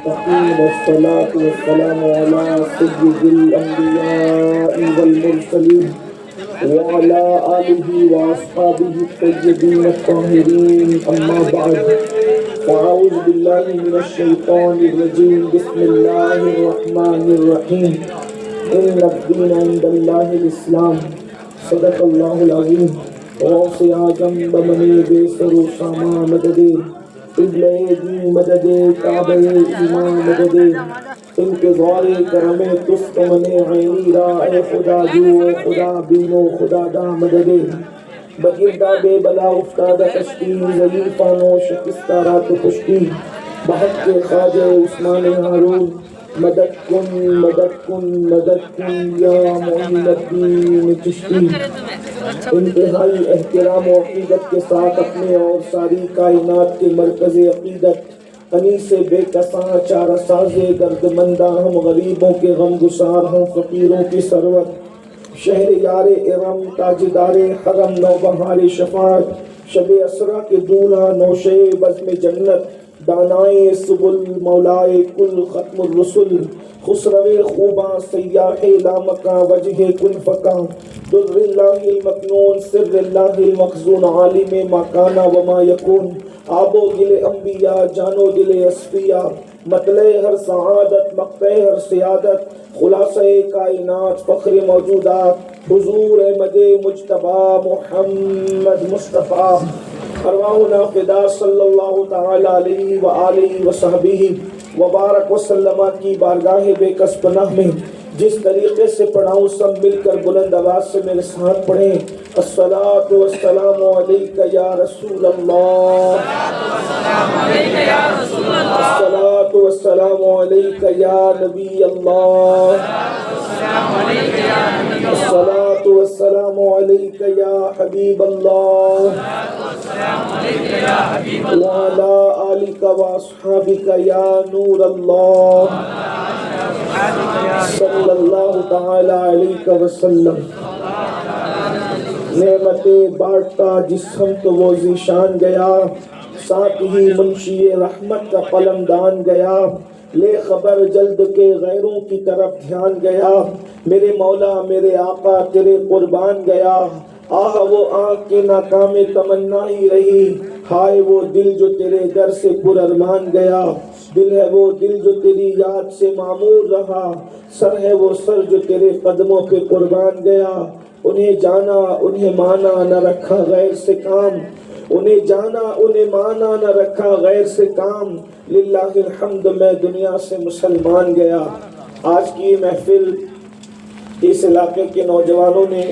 والصلاة والسلام على سيد الأنبياء والمرسلين وعلى آله وأصحابه الطيبين الطاهرين أما بعد فأعوذ بالله من الشيطان الرجيم بسم الله الرحمن الرحيم إن الدين عند الله الإسلام صدق الله العظيم غوث اعظم بمنی بے سر و ساما مددے قبلہ دی مددے کعبہ ایمان مددے انتظار کرم تست من عینی را اے خدا جو خدا بینو خدا دا مددے بگردہ بے بلا افتادہ کشتی ضعیفانو شکستہ رات کشتی بحق کے خواجہ عثمان ہارون مدد کن مدد کن مدد کن یا معین الدین چشتی انتہائی احترام و عقیدت کے ساتھ اپنے اور ساری کائنات کے مرکز عقیدت انیس بے کساں چارہ ساز درد مندہ ہم غریبوں کے غم گسار ہم فقیروں کی سرور شہر یار ارم تاجدار حرم نوبہار شفاعت شب اسرا کے دولہا نوشے بزم جنت دانائے سبل مولائے کل ختم الرسل خسرو خوباں سیاح لامکاں وجہ کن فکاں در اللہ المکنون سر اللہ المخزون عالم ما کانا وما یکون آب و دل انبیاء جانو دل اصفیاء مطلع ہر سعادت مقطع ہر سیادت خلاصہ کائنات فخر موجودات حضور احمد مجتبی محمد مصطفیٰ ارواحنا فدا صلی اللہ تعالی علیہ وآلہ وصحبہ وبارک وسلم کی بارگاہ بے کس پناہ میں جس طریقے سے پڑھاؤں سب مل کر بلند آواز سے میرے ساتھ پڑھیں الصلاۃ والسلام علیک یا رسول اللہ الصلاۃ والسلام علیک یا نبی اللہ الصلاۃ والسلام علیک یا حبیب اللہ وعلى آلك وأصحابك يا نور الله صلی اللہ تعالی علیہ وسلم نعمت بانٹتا جس سمت وہ ذیشان گیا ساتھ ہی منشی رحمت کا قلم دان گیا لے خبر جلد کے غیروں کی طرف دھیان گیا میرے مولا میرے آقا تیرے قربان گیا آہ وہ آنکھ کے ناکام تمنا ہی رہی ہائے وہ دل جو تیرے در سے پر ارمان گیا دل ہے وہ دل جو تیری یاد سے معمور رہا سر ہے وہ سر جو تیرے قدموں پہ قربان گیا انہیں جانا انہیں مانا نہ رکھا غیر سے کام انہیں جانا انہیں مانا نہ رکھا غیر سے کام للہ الحمد میں دنیا سے مسلمان گیا آج کی یہ محفل اس علاقے کے نوجوانوں نے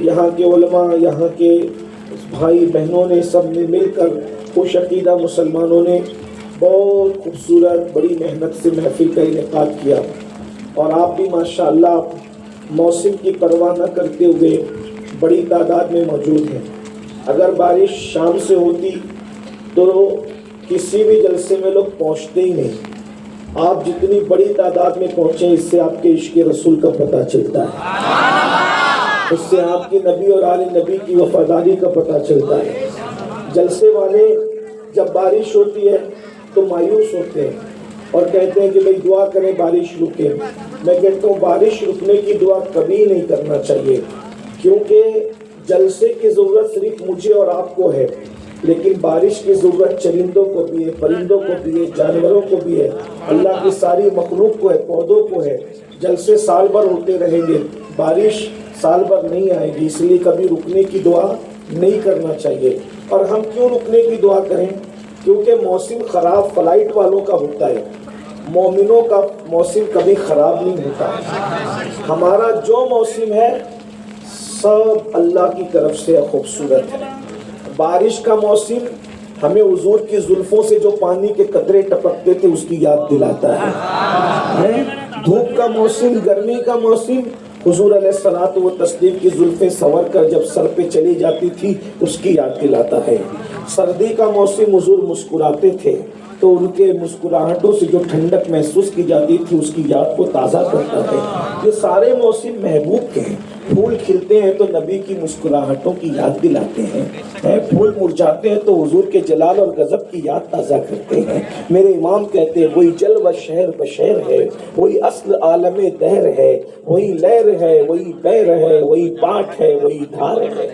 یہاں کے علماء یہاں کے بھائی بہنوں نے سب نے مل کر خوش عقیدہ مسلمانوں نے بہت خوبصورت بڑی محنت سے محفل کا انعقاد کیا اور آپ بھی ماشاءاللہ موسم کی پرواہ نہ کرتے ہوئے بڑی تعداد میں موجود ہیں اگر بارش شام سے ہوتی تو کسی بھی جلسے میں لوگ پہنچتے ہی نہیں آپ جتنی بڑی تعداد میں پہنچے اس سے آپ کے عشق رسول کا پتہ چلتا ہے اس سے آپ کی نبی اور آل نبی کی وفاداری کا پتہ چلتا ہے جلسے والے جب بارش ہوتی ہے تو مایوس ہوتے ہیں اور کہتے ہیں کہ بھئی دعا کریں بارش رکے میں کہتا ہوں بارش رکنے کی دعا کبھی نہیں کرنا چاہیے کیونکہ جلسے کی ضرورت صرف مجھے اور آپ کو ہے لیکن بارش کی ضرورت چرندوں کو بھی ہے پرندوں کو بھی ہے جانوروں کو بھی ہے اللہ کی ساری مخلوق کو ہے پودوں کو ہے جلسے سال بھر ہوتے رہیں گے بارش سال بھر نہیں آئے گی اس لیے کبھی رکنے کی دعا نہیں کرنا چاہیے اور ہم کیوں رکنے کی دعا کریں کیونکہ موسم خراب فلائٹ والوں کا ہوتا ہے مومنوں کا موسم کبھی خراب نہیں ہوتا ہمارا جو موسم ہے سب اللہ کی طرف سے خوبصورت ہے بارش کا موسم ہمیں حضور کی زلفوں سے جو پانی کے قطرے ٹپکتے تھے اس کی یاد دلاتا ہے دھوپ کا موسم گرمی کا موسم حضور علیہ الصلوۃ والتسلیم کی زلفیں سنور کر جب سر پہ چلی جاتی تھی اس کی یاد دلاتا ہے سردی کا موسم حضور مسکراتے تھے تو ان کے مسکراہٹوں سے جو ٹھنڈک محسوس کی جاتی تھی اس کی یاد کو تازہ کرتا ہے۔ یہ سارے موسم محبوب کے ہیں۔ پھول کھلتے ہیں تو نبی کی مسکراہٹوں کی یاد دلاتے ہیں، پھول مرجھاتے ہیں تو حضور کے جلال اور غضب کی یاد تازہ کرتے ہیں۔ میرے امام کہتے ہیں وہی جل و شہر بشیر ہے، وہی اصل عالم دہر ہے، وہی لہر ہے، وہی بیر ہے، وہی پاٹ ہے، وہی دھار ہے۔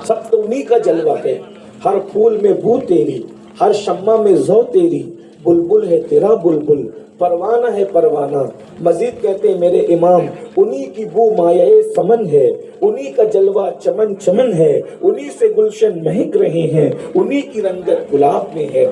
سب تو انہی کا جلوہ ہے۔ ہر پھول میں بو تیری، ہر شمع میں ذو تیری، بلبل ہے تیرا بلبل، پروانہ ہے پروانہ۔ مزید کہتے ہیں میرے امام انہی کی بو مایہ سمن ہے، انہی کا جلوہ چمن چمن ہے، انہی سے گلشن مہک رہے ہیں، انہی کی رنگت گلاب میں ہے۔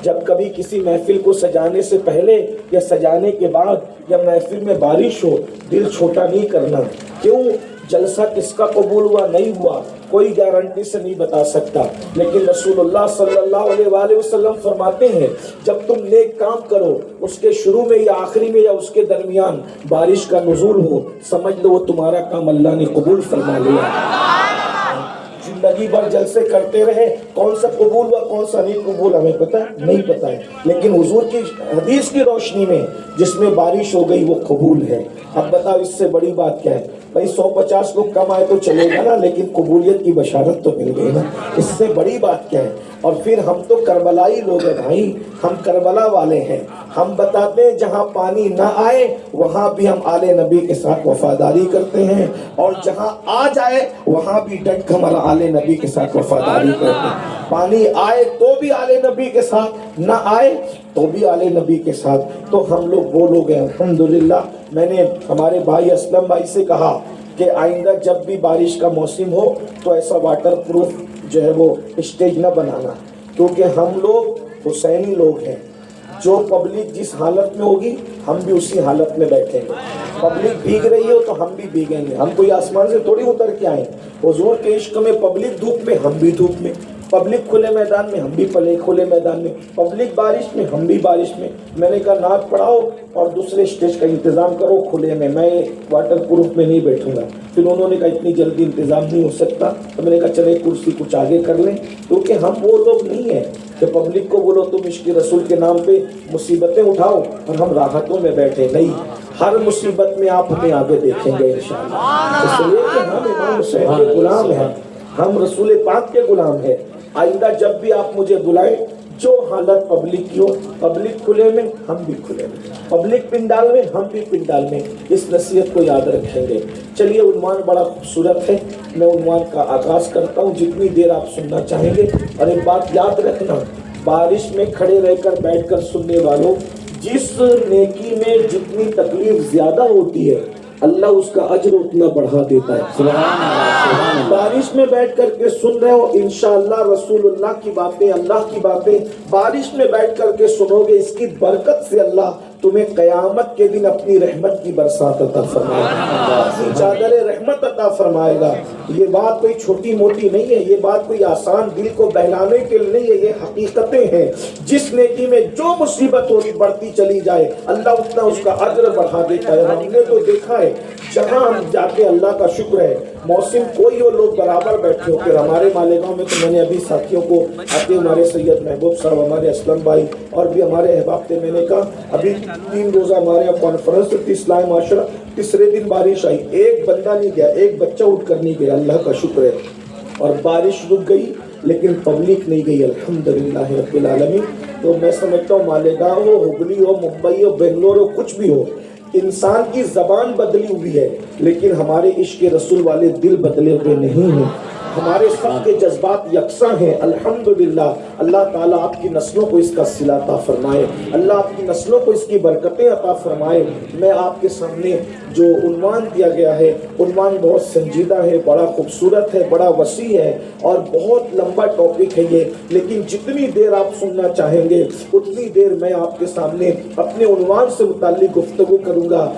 جب کبھی کسی محفل کو سجانے سے پہلے یا سجانے کے بعد یا محفل میں بارش ہو، دل چھوٹا نہیں کرنا۔ کیوں؟ جلسہ کس کا قبول ہوا نہیں ہوا کوئی گارنٹی سے نہیں بتا سکتا، لیکن رسول اللہ صلی اللہ علیہ وآلہ وسلم فرماتے ہیں جب تم نیک کام کرو اس کے شروع میں یا آخری میں یا اس کے درمیان بارش کا نزول ہو، سمجھ لو وہ تمہارا کام اللہ نے قبول فرما لیا۔ زندگی بھر جلسے کرتے رہے، کون سا قبول ہوا کون سا نہیں قبول ہمیں پتہ نہیں پتہ ہے، لیکن حضور کی حدیث کی روشنی میں جس میں بارش ہو گئی وہ قبول ہے۔ اب بتاؤ اس سے بڑی بات کیا ہے؟ بھائی 150 لوگ کم آئے تو چلے گا نا، لیکن قبولیت کی بشارت تو مل گئی نا، اس سے بڑی بات کیا ہے؟ اور پھر ہم تو کربلائی لوگ ہیں بھائی، ہم کربلا والے ہیں۔ ہم بتاتے ہیں جہاں پانی نہ آئے وہاں بھی ہم آل نبی کے ساتھ وفاداری کرتے ہیں، اور جہاں آ جائے وہاں بھی ڈٹ کر ہمارا آل نبی کے ساتھ وفاداری کرتے ہیں۔ پانی آئے تو بھی آل نبی کے ساتھ، نہ آئے تو بھی آل نبی کے ساتھ۔ تو ہم لوگ وہ لوگ ہیں الحمدللہ۔ میں نے ہمارے بھائی اسلم بھائی سے کہا کہ آئندہ جب بھی بارش کا موسم ہو تو ایسا واٹر پروف جو ہے وہ اسٹیج نہ بنانا، کیونکہ ہم لوگ حسینی لوگ ہیں۔ جو پبلک جس حالت میں ہوگی ہم بھی اسی حالت میں بیٹھیں گے۔ پبلک بھیگ رہی ہو تو ہم بھی بھیگیں گے، ہم کوئی آسمان سے تھوڑی اتر کے آئیں۔ حضور کے عشق میں پبلک دھوپ میں ہم بھی دھوپ میں، پبلک کھلے میدان میں ہم بھی کھلے میدان میں، پبلک بارش میں ہم بھی بارش میں۔ میں نے کہا نعت پڑھاؤ اور دوسرے اسٹیج کا انتظام کرو کھلے میں واٹر پروف میں نہیں بیٹھوں گا۔ پھر انہوں نے کہا اتنی جلدی انتظام نہیں ہو سکتا، تو میں نے کہا چلے کرسی کچھ آگے کر لیں، کیونکہ ہم وہ لوگ نہیں ہیں کہ پبلک کو بولو تم عشق رسول کے نام پہ مصیبتیں اٹھاؤ اور ہم راحتوں میں بیٹھے۔ نہیں، ہر مصیبت میں آپ ہمیں آگے دیکھیں گے انشاءاللہ، اس لیے کہ ہم امام حسین کے غلام ہیں، ہم رسول پاک کے غلام ہیں۔ آئندہ جب بھی آپ مجھے بلائیں، جو حالت پبلک کی ہو، پبلک کھلے میں ہم بھی کھلے میں، پبلک پنڈال میں ہم بھی پنڈال میں، اس نصیحت کو یاد رکھیں گے۔ چلیے عنوان بڑا خوبصورت ہے، میں عنوان کا آغاز کرتا ہوں، جتنی دیر آپ سننا چاہیں گے۔ اور ایک بات یاد رکھنا، بارش میں کھڑے رہ کر بیٹھ کر سننے والوں، جس نیکی میں جتنی تکلیف زیادہ ہوتی ہے اللہ اس کا اجر اتنا بڑھا دیتا ہے۔ سبحان اللہ۔ بارش میں بیٹھ کر کے سن رہے ہو، انشاءاللہ رسول اللہ کی باتیں، اللہ کی باتیں بارش میں بیٹھ کر کے سنو گے، اس کی برکت سے اللہ تمہیں قیامت کے دن اپنی رحمت کی برسات عطا فرمائے گا، اپنی چادر رحمت عطا فرمائے گا۔ یہ بات کوئی چھوٹی موٹی نہیں ہے، یہ بات کوئی آسان دل کو بہلانے کے لیے نہیں ہے، یہ حقیقتیں ہیں۔ جس نیکی میں جو مصیبت ہوتی بڑھتی چلی جائے اللہ اتنا اس کا اجر بڑھا دیتا ہے۔ ہم نے تو دیکھا ہے جہاں ہم جاتے اللہ کا شکر ہے، موسم کوئی ہو لوگ برابر بیٹھے ہو۔ پھر ہمارے مالیگاؤں میں تو میں نے ابھی ساتھیوں کو آتے ہمارے سید محبوب صاحب، ہمارے اسلم بھائی اور بھی ہمارے احباب تھے، میں نے کہا ابھی 3 روزہ ہمارے یہاں کانفرنس تھی اسلام معاشرہ، تیسرے دن بارش آئی، ایک بندہ نہیں گیا، ایک بچہ اٹھ کر نہیں گیا، اللہ کا شکر ہے۔ اور بارش رک گئی لیکن پبلک نہیں گئی، الحمدللہ رب العالمین۔ تو میں سمجھتا ہوں مالیگاؤں ہو، ہبلی ہو، ممبئی ہو، بنگلور ہو، کچھ بھی ہو، انسان کی زبان بدلی ہوئی ہے لیکن ہمارے عشق رسول والے دل بدلے ہوئے نہیں ہیں، ہمارے سب کے جذبات یکساں ہیں الحمدللہ۔ اللہ تعالیٰ آپ کی نسلوں کو اس کا صلہ عطا فرمائے، اللہ آپ کی نسلوں کو اس کی برکتیں عطا فرمائے۔ میں آپ کے سامنے جو عنوان دیا گیا ہے، عنوان بہت سنجیدہ ہے، بڑا خوبصورت ہے، بڑا وسیع ہے اور بہت لمبا ٹاپک ہے یہ، لیکن جتنی دیر آپ سننا چاہیں گے اتنی دیر میں آپ کے سامنے اپنے عنوان سے متعلق گفتگو کروں گا۔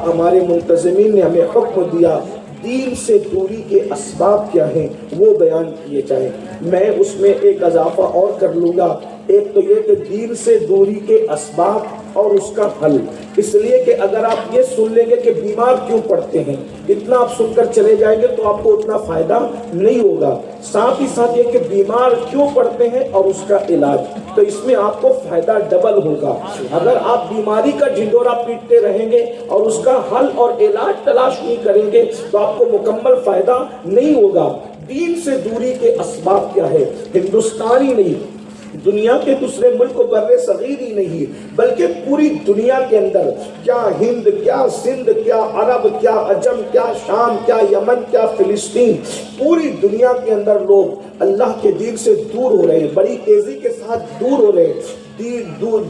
ہمارے منتظمین نے ہمیں حکم دیا دین سے دوری کے اسباب کیا ہیں وہ بیان کیے جائیں، میں اس میں ایک اضافہ اور کر لوں گا۔ ایک تو یہ کہ دین سے دوری کے اسباب اور اس کا حل. اس لیے کہ اگر آپ یہ سن لیں گے کہ بیمار کیوں پڑتے ہیں، اتنا آپ سن کر چلے جائیں گے تو آپ کو اتنا فائدہ نہیں ہوگا. ساتھ ہی ساتھ یہ کہ بیمار کیوں پڑتے ہیں اور اس کا علاج، تو اس میں آپ کو فائدہ ڈبل ہوگا. اگر آپ بیماری کا ڈھنڈورا پیٹتے رہیں گے اور اس کا حل اور علاج تلاش نہیں کریں گے تو آپ کو مکمل فائدہ نہیں ہوگا. دین سے دوری کے اسباب کیا ہے؟ ہندوستان ہی نہیں، دنیا کے دوسرے ملک و بر صغیر ہی نہیں بلکہ پوری دنیا کے اندر، کیا ہند، کیا سندھ، کیا عرب، کیا عجم، کیا شام، کیا یمن، کیا فلسطین، پوری دنیا کے اندر لوگ اللہ کے دین سے دور ہو رہے ہیں، بڑی تیزی کے ساتھ دور ہو رہے ہیں.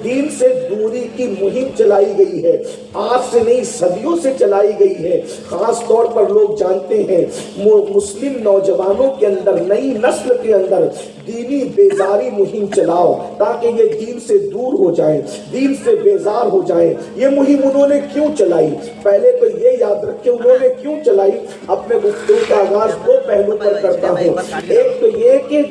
دین سے دوری کی مہم چلائی گئی ہے، آج سے نہیں صدیوں سے چلائی گئی ہے. خاص طور پر لوگ جانتے ہیں مسلم نوجوانوں کے اندر، نئی نسل کے اندر دینی بیزاری مہم چلاؤ تاکہ یہ دین سے دور ہو جائیں، دین سے بیزار ہو جائیں. یہ مہم انہوں نے کیوں چلائی؟ پہلے تو یہ یاد رکھیں انہوں نے کیوں چلائی. اپنے گفتگو کا آغاز دو پہلو پر کرتا ہوں. ایک تو یہ کہ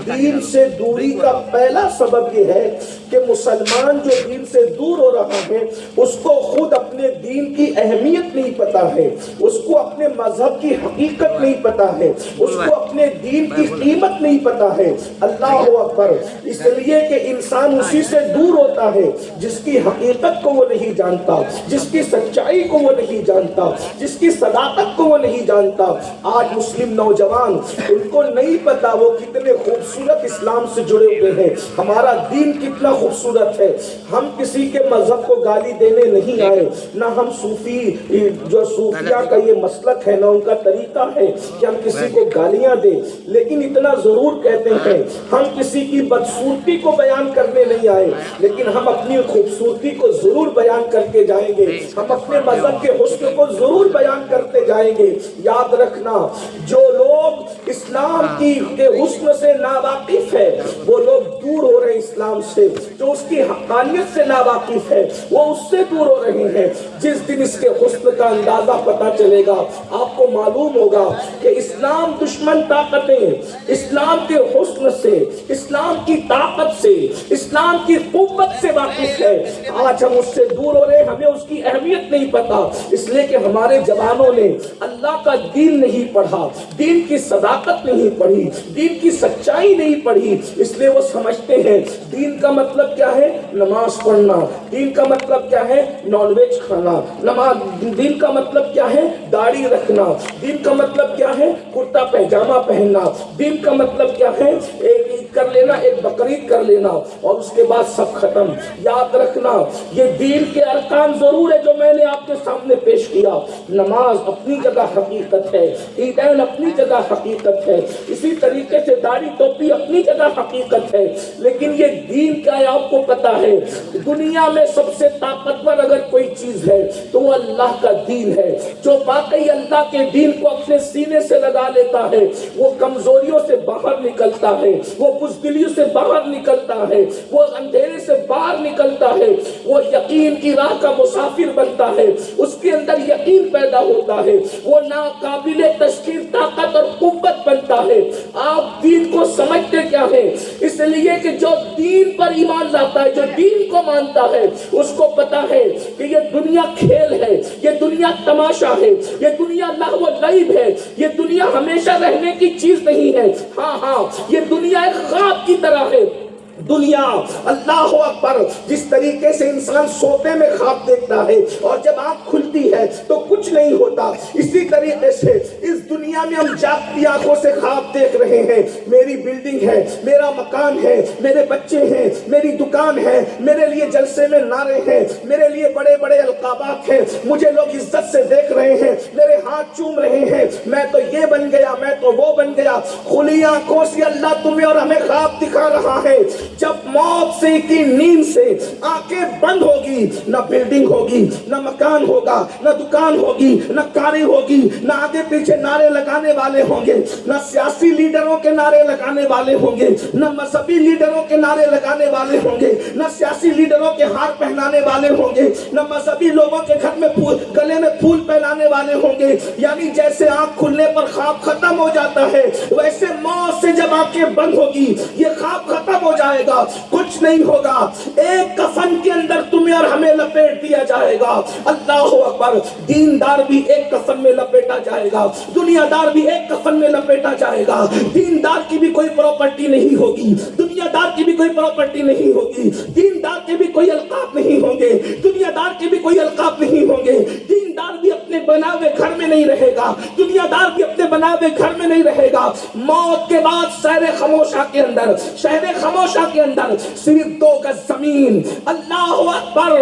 دین سے دوری کا پہلا سبب یہ ہے کہ مسلمان جو دین سے دور ہو رہا ہے اس کو خود اپنے دین کی اہمیت نہیں پتا ہے، اس کو اپنے مذہب کی حقیقت نہیں پتا ہے، اس کو اپنے دین کی قیمت نہیں پتا ہے. اللہ اکبر. اس لیے کہ انسان اسی سے دور ہوتا ہے جس کی حقیقت کو وہ نہیں جانتا، جس کی سچائی کو وہ نہیں جانتا، جس کی صداقت کو وہ نہیں جانتا. آج مسلم نوجوان، ان کو نہیں پتا وہ کتنے خوبصورت اسلام سے جڑے ہوئے ہیں، ہمارا دین کتنا خوبصورت ہے. ہم کسی کے مذہب کو گالی دینے نہیں آئے، نہ ہم صوفی جو صوفیہ کا یہ مسلک ہے نہ ان کا طریقہ ہے کہ ہم کسی کو گالیاں دیں. لیکن اتنا ضرور کہتے ہیں ہم کسی کی بدصورتی کو بیان کرنے نہیں آئے، لیکن ہم اپنی خوبصورتی کو ضرور بیان کر کے جائیں گے، ہم اپنے مذہب کے حسن کو ضرور بیان کرتے جائیں گے. یاد رکھنا جو لوگ اسلام کے حسن سے ناواقف ہے وہ لوگ دور ہو رہے ہیں اسلام سے، جو اس کی حقانیت سے ناواقف ہے وہ اس سے دور ہو رہے ہیں. جس دن اس کے حسن کا اندازہ پتا چلے گا آپ کو معلوم ہوگا کہ اسلام دشمن طاقتیں اسلام کے حسن سے، اسلام کی طاقت سے، اسلام کی قوت سے واقف ہے. آج ہم اس سے دور ہو رہے ہیں، ہمیں اس کی اہمیت نہیں پتا، اس لیے کہ ہمارے جوانوں نے اللہ کا دین نہیں پڑھا، دین کی صداقت نہیں پڑھی، دین کی سچائی نہیں پڑھی. اس لیے وہ سمجھتے ہیں دین کا مطلب کیا ہے؟ نماز پڑھنا. دین کا مطلب کیا ہے؟ نان ویج کھانا. دین کا مطلب کیا ہے؟ داڑھی رکھنا. دین کا مطلب کیا ہے؟ کرتا پیجامہ پہننا. دین کا مطلب کیا ہے؟ ایک عید کر لینا، ایک بقرعید کر لینا اور اس کے بعد سب ختم. یاد رکھنا یہ دین کے ارکان ضرور ہے جو میں نے آپ کے سامنے پیش کیا. نماز اپنی جگہ حقیقت ہے، عیدین اپنی جگہ حقیقت ہے، اسی طریقے سے داڑھی ٹوپی اپنی جگہ حقیقت ہے. لیکن یہ دین کا ہے، آپ کو پتا ہے دنیا میں سب سے طاقتور اگر کوئی چیز ہے تو وہ اللہ کا دین ہے. جو واقعی اللہ کے دین کو اپنے سینے سے لگا لیتا ہے وہ کمزوریوں سے باہر نکلتا ہے، وہ بزدلیوں سے باہر نکلتا ہے، وہ اندھیرے سے باہر نکلتا ہے، وہ یقین کی راہ کا مسافر بنتا ہے، اس کے اندر یقین پیدا ہوتا ہے، وہ ناقابل تشکیل طاقت اور قوت بنتا ہے. آپ دین کو سمجھتے کیا ہے؟ اس لیے کہ جو دین پر ایمان لاتا ہے، جو دین کو مانتا ہے، اس کو پتا ہے کہ یہ دنیا کھیل ہے، یہ دنیا تماشا ہے، یہ دنیا لہو و لعب ہے، یہ دنیا ہمیشہ رہنے کی چیز نہیں ہے. ہاں یہ دنیا ایک خواب کی طرح ہے. دنیا اللہ اکبر جس طریقے سے انسان سوتے میں خواب دیکھتا ہے اور جب آنکھ کھلتی ہے تو کچھ نہیں ہوتا، اسی طریقے سے اس دنیا میں ہم جاگتی آنکھوں سے خواب دیکھ رہے ہیں. میری بلڈنگ ہے، میرا مکان ہے، میرے بچے ہیں، میری دکان ہے، میرے لیے جلسے میں نعرے ہیں، میرے لیے بڑے بڑے القابات ہیں، مجھے لوگ عزت سے دیکھ رہے ہیں، میرے ہاتھ چوم رہے ہیں، میں تو یہ بن گیا، میں تو وہ بن گیا. کھلی آنکھوں سے اللہ تمہیں اور ہمیں خواب دکھا رہا ہے. جب موت سے کی نیند سے آنکھیں بند ہوگی، نہ بلڈنگ ہوگی، نہ مکان ہوگا، نہ دکان ہوگی، نہ کاری ہوگی، نہ آگے پیچھے نعرے لگانے والے ہوں گے، نہ سیاسی لیڈروں کے نعرے لگانے والے ہوں گے، نہ مذہبی لیڈروں کے نعرے لگانے والے ہوں گے، نہ سیاسی لیڈروں کے ہار پہنانے والے ہوں گے، نہ مذہبی لوگوں کے گھر میں گلے میں پھول پہنانے والے ہوں گے. یعنی جیسے آنکھ کھلنے پر خواب ختم ہو جاتا ہے، ویسے موت سے جب آنکھیں بند ہوگی یہ خواب ختم ہو جائے گا. گا، کچھ نہیں ہوگا، ایک کفن کے اندر تمہیں اور ہمیں لپیٹ دیا جائے گا۔ اللہ اکبر، دیندار بھی ایک کفن میں لپیٹا جائے گا، دنیا دار بھی ایک کفن میں لپیٹا جائے گا۔ دیندار کی بھی کوئی پراپرٹی نہیں ہوگی، دنیا دار کی بھی کوئی پراپرٹی نہیں ہوگی، دیندار کے بھی کوئی القاب نہیں ہوں گے، دنیا دار کے بھی کوئی القاب نہیں ہوں گے۔ دیندار بھی اپنے بناوے گھر میں نہیں رہے گا، دنیا دار بھی اپنے بناوے گھر میں نہیں رہے گا۔ موت کے بعد شہر خاموشہ کے اندر، شہر خاموشہ کے اندر صرف 2 گز زمین، اللہ اکبر،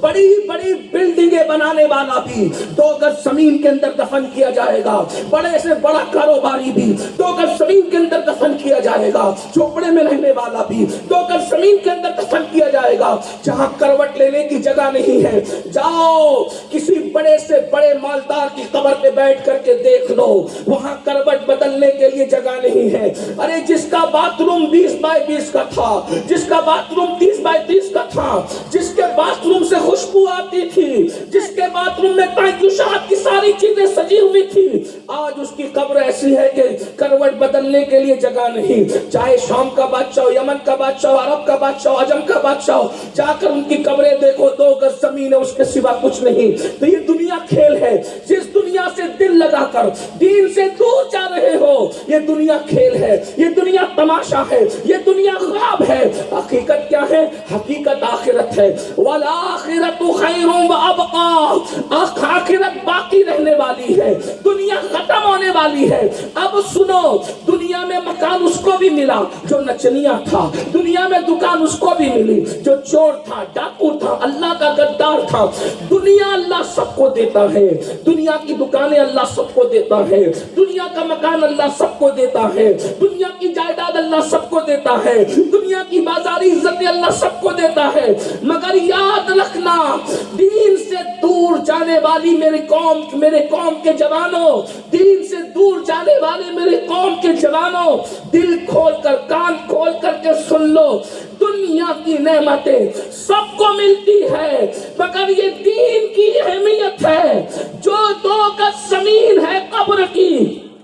بڑی بڑی بلڈنگیں بنانے والا بھی 2 گز زمین کے اندر دفن کیا جائے گا، بڑے سے بڑا کاروباری بھی 2 گز زمین کے اندر دفن کیا جائے گا، جھوپڑے میں رہنے والا بھی 2 گز زمین کے اندر دفن کیا جائے گا۔ جہاں کروٹ لینے کی جگہ نہیں ہے، جاؤ کسی بڑے سے بڑے مالدار کی قبر پہ بیٹھ کر کے دیکھ لو، وہاں کروٹ بدلنے کے لیے جگہ نہیں ہے۔ ارے جس کا باتھ روم 20 بائی 20 کا تھا، جس کا باتھ روم 30 بائی 30 کا تھا، جس کے باتھ روم سے خوشبو آتی تھی، جس کے باتھ روم میں تحفظات کی ساری چیزیں سجی ہوئی تھی، آج اس کی قبر ایسی ہے کہ کروٹ بدلنے کے لیے جگہ نہیں۔ چاہے شام کا بادشاہ ہو، یمن کا بادشاہ ہو، عرب کا بادشاہ ہو، عجم کا بادشاہ ہو، جا کر ان کی قبریں دیکھو، 2 گز زمین ہے، اس کے سوا کچھ نہیں۔ تو یہ دنیا کھیل ہے، جس دنیا سے دل لگا کر دین سے دور جا رہے ہو، یہ دنیا کھیل ہے، یہ دنیا تماشا ہے، یہ دنیا خواب ہے۔ حقیقت کیا ہے؟ حقیقت آخرت ہے۔ والآخرت خیر وابقا، آخرت باقی رہنے والی ہے، دنیا ختم ہونے والی ہے۔ اب سنو، دنیا میں مکان اس کو بھی ملا جو نچنیا تھا، دنیا میں دکان اس کو بھی ملی جو چور تھا، ڈاکو تھا، اللہ کا غدار تھا۔ دنیا اللہ سب کو دیتا ہے، دنیا کی دکانیں اللہ سب کو دیتا ہے، دنیا کا مکان اللہ سب کو دیتا ہے، دنیا کی جائیداد اللہ سب کو دیتا ہے، دنیا کی بازاری عزت اللہ سب کو دیتا ہے، مگر یاد رکھنا، دین سے دور جانے والی میرے قوم کے جوانوں، دین سے دور جانے والے میرے قوم کے جوانوں، دل کھول کر، کان کھول کر کے سن لو، دنیا کی نعمتیں سب کو ملتی ہے، مگر یہ دین کی اہمیت ہے۔ جو 2 گز زمین ہے قبر کی،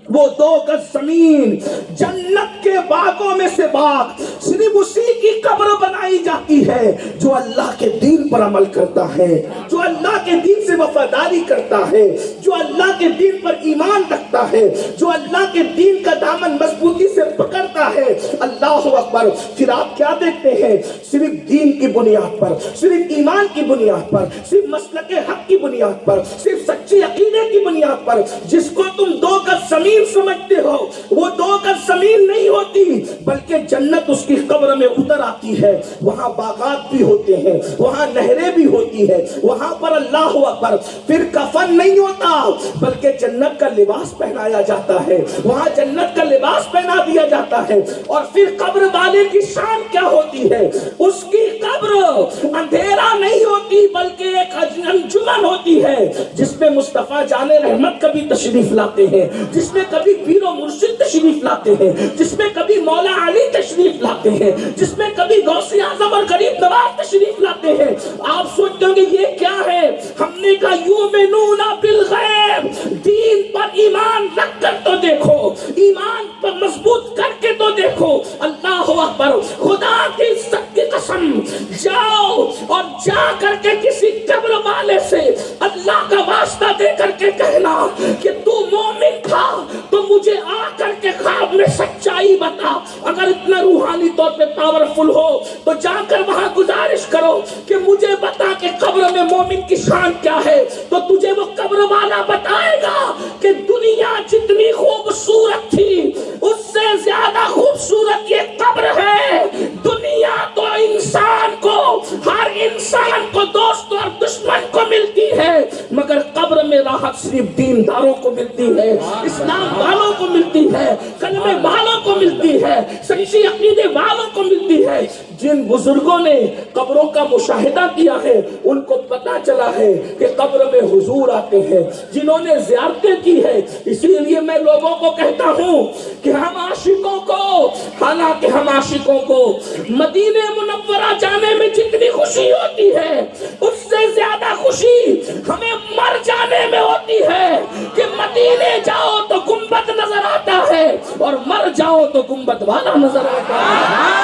وہ 2 گز زمین جنت کے باغوں میں سے باغ صرف اسی کی قبر بنائی جاتی ہے جو اللہ کے دین پر عمل کرتا ہے، جو اللہ کے دین سے وفاداری کرتا ہے، جو اللہ کے دین پر ایمان رکھتا ہے، جو اللہ کے دین کا دامن مضبوطی سے پکڑتا ہے۔ اللہ اکبر۔ پھر آپ کیا دیکھتے ہیں؟ صرف دین کی بنیاد پر، صرف ایمان کی بنیاد پر، صرف مسلک حق کی بنیاد پر، صرف سچی عقیدے کی بنیاد پر جس کو تم 2 گز زمین سمجھتے ہو، وہ 2 گز زمین نہیں ہوتی، بلکہ جنت اس کی قبر میں اتر آتی ہے۔ وہاں باغات بھی ہوتے ہیں، وہاں نہریں بھی ہوتی ہے، وہاں پر اللہ اکبر پھر کفن نہیں ہوتا بلکہ جنت کا لباس پہنایا جاتا ہے، وہاں جنت کا لباس پہنا دیا جاتا ہے۔ اور پھر قبر والے کی شان کیا ہوتی ہے؟ اس کی قبر اندھیرا نہیں ہوتی بلکہ ایک انجمن ہوتی ہے جس میں مصطفیٰ جان رحمت کبھی تشریف لاتے ہیں، جس میں کبھی پیر و مرشد تشریف لاتے ہیں، جس میں کبھی مولا علی تشریف لاتے ہیں، جس میں کبھی غوث اعظم اور غریب نواز تشریف لاتے ہیں۔ آپ سوچتے ہوں گے یہ کیا ہے؟ ہم نے کہا یؤمنون بالغیب، دین پر ایمان رکھ کر تو دیکھو، ایمان پر مضبوط کر کے تو دیکھو۔ اللہ اکبر۔ خدا کی عزت کی قسم، جاؤ اور جا کر کے کسی قبر والے سے اللہ کا واسطہ دے کر کے کہنا کہ تو مومن تھا تو مجھے آ کر کے خواب میں سچائی بتا۔ اگر اتنا روحانی طور پہ پاورفل ہو تو جا کر وہاں گزارش کرو کہ مجھے بتا کہ قبر میں مومن کی شان کیا ہے، تو تجھے وہ قبر والا بتائے گا کہ دنیا جتنی خوبصورت تھی اس سے زیادہ خوبصورت یہ قبر ہے۔ دنیا تو انسان کو، ہر انسان کو دوست اور دشمن کو ملتی ہے، مگر قبر میں راحت صرف دینداروں کو ملتی ہے، اسلام والوں کو ملتی ہے، کلمے والوں کو ملتی ہے، سچی عقیدے والوں کو ملتی ہے۔ جن بزرگوں نے قبروں کا مشاہدہ کیا ہے ان کو پتا چلا ہے کہ قبر میں حضور آتے ہیں، جنہوں نے زیارتیں کی ہے۔ اسی لیے میں لوگوں کو کہتا ہوں کہ ہم عاشقوں کو، حالانکہ ہم عاشقوں کو مدینہ منورہ جانے میں جتنی خوشی ہوتی ہے اس سے زیادہ خوشی ہمیں مر جانے میں ہوتی ہے کہ مدینے جاؤ تو گنبد نظر آتا ہے اور مر جاؤ تو گنبد والا نظر آتا ہے۔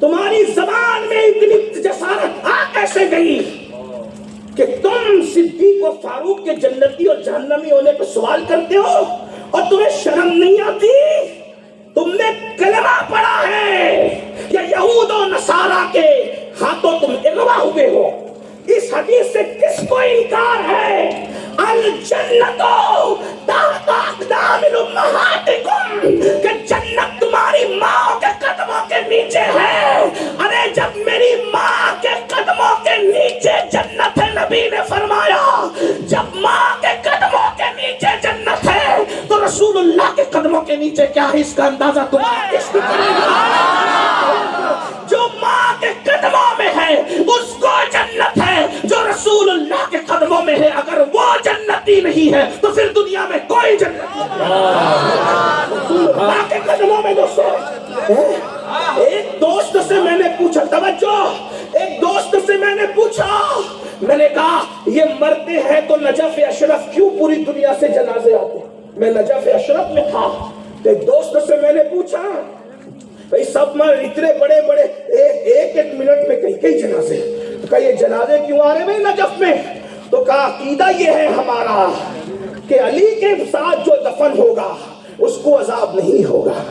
تمہاری زبان میں اتنی جسارت آ کیسے گئی کہ تم صدیق و فاروق کے جنتی اور جہنمی ہونے پہ سوال کرتے ہو اور تمہیں شرم نہیں آتی؟ تم نے کلمہ پڑھا ہے یا یہود و نصارہ کے ہاتھوں تم اغوا ہوئے ہو؟ اس حدیث سے کس کو انکار ہے؟ الجنت تحت اقدام امہاتکم، کہ جنت تمہاری ماں کے قدموں کے نیچے ہے۔ ارے جب میری ماں کے قدموں کے نیچے جنت ہے، نبی نے فرمایا جب ماں کے قدموں کے نیچے جنت ہے تو رسول اللہ کے قدموں کے نیچے کیا ہے؟ اس کا اندازہ تمہارا عشق کرے گا۔ جو ماں کے قدموں میں ہے اس کو جنت ہے، جو رسول اللہ کے قدموں میں ہے اگر وہ جنتی نہیں ہے تو پھر دنیا میں کوئی جنت نہیں۔ رسول اللہ کے قدموں میں دوستو، ایک دوست سے میں نے پوچھا، توجہ، ایک دوست سے میں نے پوچھا، میں نے کہا یہ مرتے ہیں تو نجف اشرف کیوں پوری دنیا سے جنازے آتے ہیں؟ میں نجف اشرف میں تھا تو ایک دوست سے میں نے پوچھا بھئی سب میں اتنے بڑے بڑے ایک منٹ میں کئی جنازے، تو کہا یہ جنازے کیوں آ رہے ہیں نجف میں؟ تو کہا عقیدہ یہ ہے ہمارا کہ علی کے ساتھ جو دفن ہوگا اس کو عذاب نہیں ہوگا۔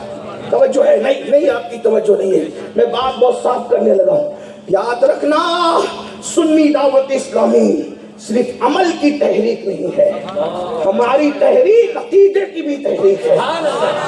توجہ ہے؟ نہیں آپ کی توجہ نہیں ہے، میں بات بہت صاف کرنے لگا ہوں۔ یاد رکھنا، سنی دعوت اسلامی صرف عمل کی تحریک نہیں ہے، ہماری تحریک عقیدے کی بھی تحریک ہے۔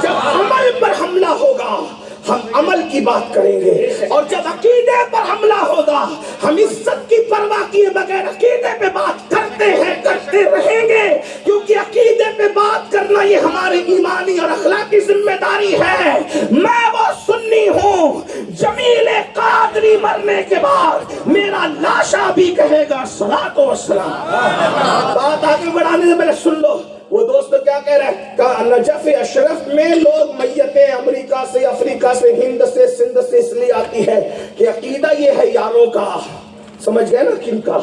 جب عمل پر حملہ ہوگا ہم عمل کی بات کریں گے، اور جب عقیدے پر حملہ ہوگا ہم عزت کی پرواہ کیے بغیر عقیدے پہ بات کرتے ہیں، کرتے رہیں گے، کیونکہ عقیدے پہ بات کرنا یہ ہماری ایمانی اور اخلاقی ذمہ داری ہے۔ میں وہ سنی ہوں، جمیل قادری مرنے کے بعد میرا لاشا بھی کہے گا صلاۃ و سلام۔ بات آگے بڑھانے سے پہلے سن لو، وہ دوست کیا کہہ رہا ہے؟ کہا نجف اشرف میں لوگ میتیں امریکہ سے، افریقہ سے، ہند سے، سندھ سے اس لیے آتی ہے کہ عقیدہ یہ ہے یاروں کا، سمجھ گئے نا کن کا؟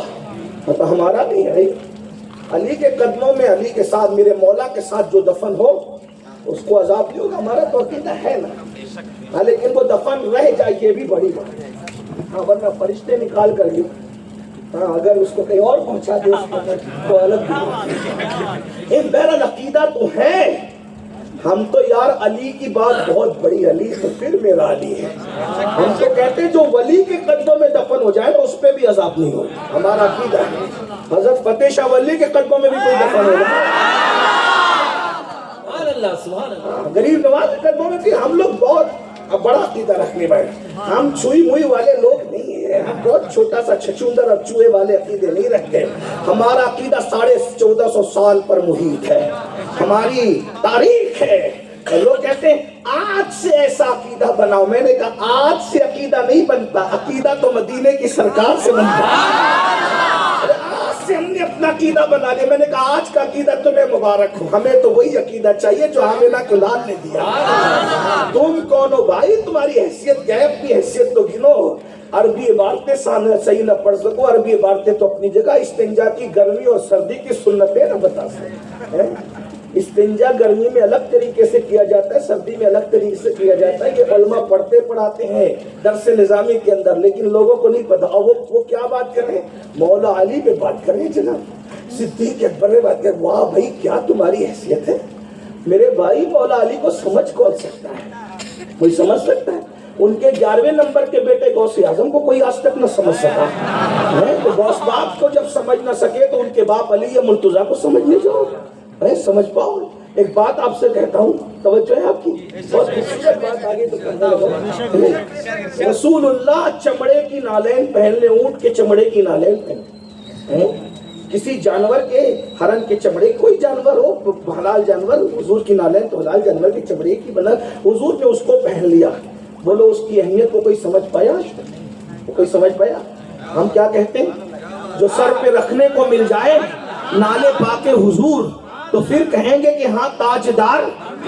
تو ہمارا نہیں ہے، علی کے قدموں میں، علی کے ساتھ، میرے مولا کے ساتھ جو دفن ہو اس کو عذاب نہیں ہوگا، ہمارا تو عقیدہ ہے نا۔ ہاں لیکن وہ دفن رہ جائے یہ بھی بڑی بات ہے، ہاں ورنہ فرشتے نکال کر لی، ہاں اگر اس کو کہیں اور پہنچا دے اس کو تو الگ بھی۔ بہرحال عقیدہ تو ہے، ہم تو یار علی کی بات بہت بڑی، علی تو پھر میرا علی ہے، ہم تو کہتے ہیں جو ولی کے قدموں میں دفن ہو جائے اس پہ بھی عذاب نہیں ہوگا، ہمارا عقیدہ ہے۔ حضرت فتح شاہ ولی کے قدموں میں بھی کوئی دفن ہوگا، غریب نواز کے قدموں میں بھی، ہم لوگ بہت بڑا عقیدہ رکھنے والے، ہم چھوئی موئی والے لوگ نہیں ہیں، ہم بہت چھوٹا سا چھچوندر اور چوہے والے عقیدے نہیں رکھتے۔ ہمارا عقیدہ 1450 سال پر محیط ہے، ہماری تاریخ ہے۔ لوگ کہتے ہیں آج سے ایسا عقیدہ بناؤ، میں نے کہا آج سے عقیدہ نہیں بنتا، عقیدہ تو مدینے کی سرکار سے بنتا ہے۔ آج سے ہم نے اپنا عقیدہ بنا لیا، میں نے کہا آج کا عقیدہ تمہیں مبارک ہو، ہمیں تو وہی عقیدہ چاہیے جو آمنہ کے لال نے دیا۔ تم کون ہو بھائی؟ تمہاری حیثیت کیا ہے؟ اپنی حیثیت تو گنو۔ عربی عبارتیں سامنے صحیح نہ پڑھ سکو، عربی عبارتیں تو اپنی جگہ، استنجا کی گرمی اور سردی کی سنتیں نہ بتا سکتے۔ استنجا گرمی میں الگ طریقے سے کیا جاتا ہے، سردی میں الگ طریقے سے کیا جاتا ہے، یہ علماء پڑھتے پڑھاتے ہیں درس نظامی کے اندر، لیکن لوگوں کو نہیں پتا۔ اور وہ کیا بات کر رہے ہیں؟ مولا علی پہ بات کر رہے ہیں جناب، صدیق اکبر پہ بات کر رہے ہیں۔ واہ بھائی کیا تمہاری حیثیت ہے میرے بھائی، مولا علی کو سمجھ کون سکتا ہے؟ کوئی سمجھ سکتا ہے؟ ان کے 11ویں نمبر کے بیٹے غوث اعظم کو کوئی آج تک نہ سمجھ سکا ہے، تو غوث باپ کو جب سمجھ نہ سکے تو ان کے باپ علی یا مرتضیٰ کو سمجھنے جاؤ، سمجھ پاؤ۔ ایک بات آپ سے کہتا ہوں، توجہ ہے آپ کی، بہت خوبصورت بات آگے تو کرنے لگا۔ رسول اللہ چمڑے کی نالین پہن لے، اونٹ کے چمڑے کی نالین پہن، کسی جانور کے، ہرن کے چمڑے، کوئی جانور ہو حلال جانور، حضور کی نالین تو حلال جانور کے چمڑے کی بنا، حضور نے اس کو پہن لیا۔ بولو اس کی اہمیت کو کوئی سمجھ پایا؟ کوئی سمجھ پایا؟ ہم کیا کہتے ہیں؟ جو سر پہ رکھنے کو مل جائے نالے پاک حضور تو پھر کہیں گے کہ ہاں تاجدار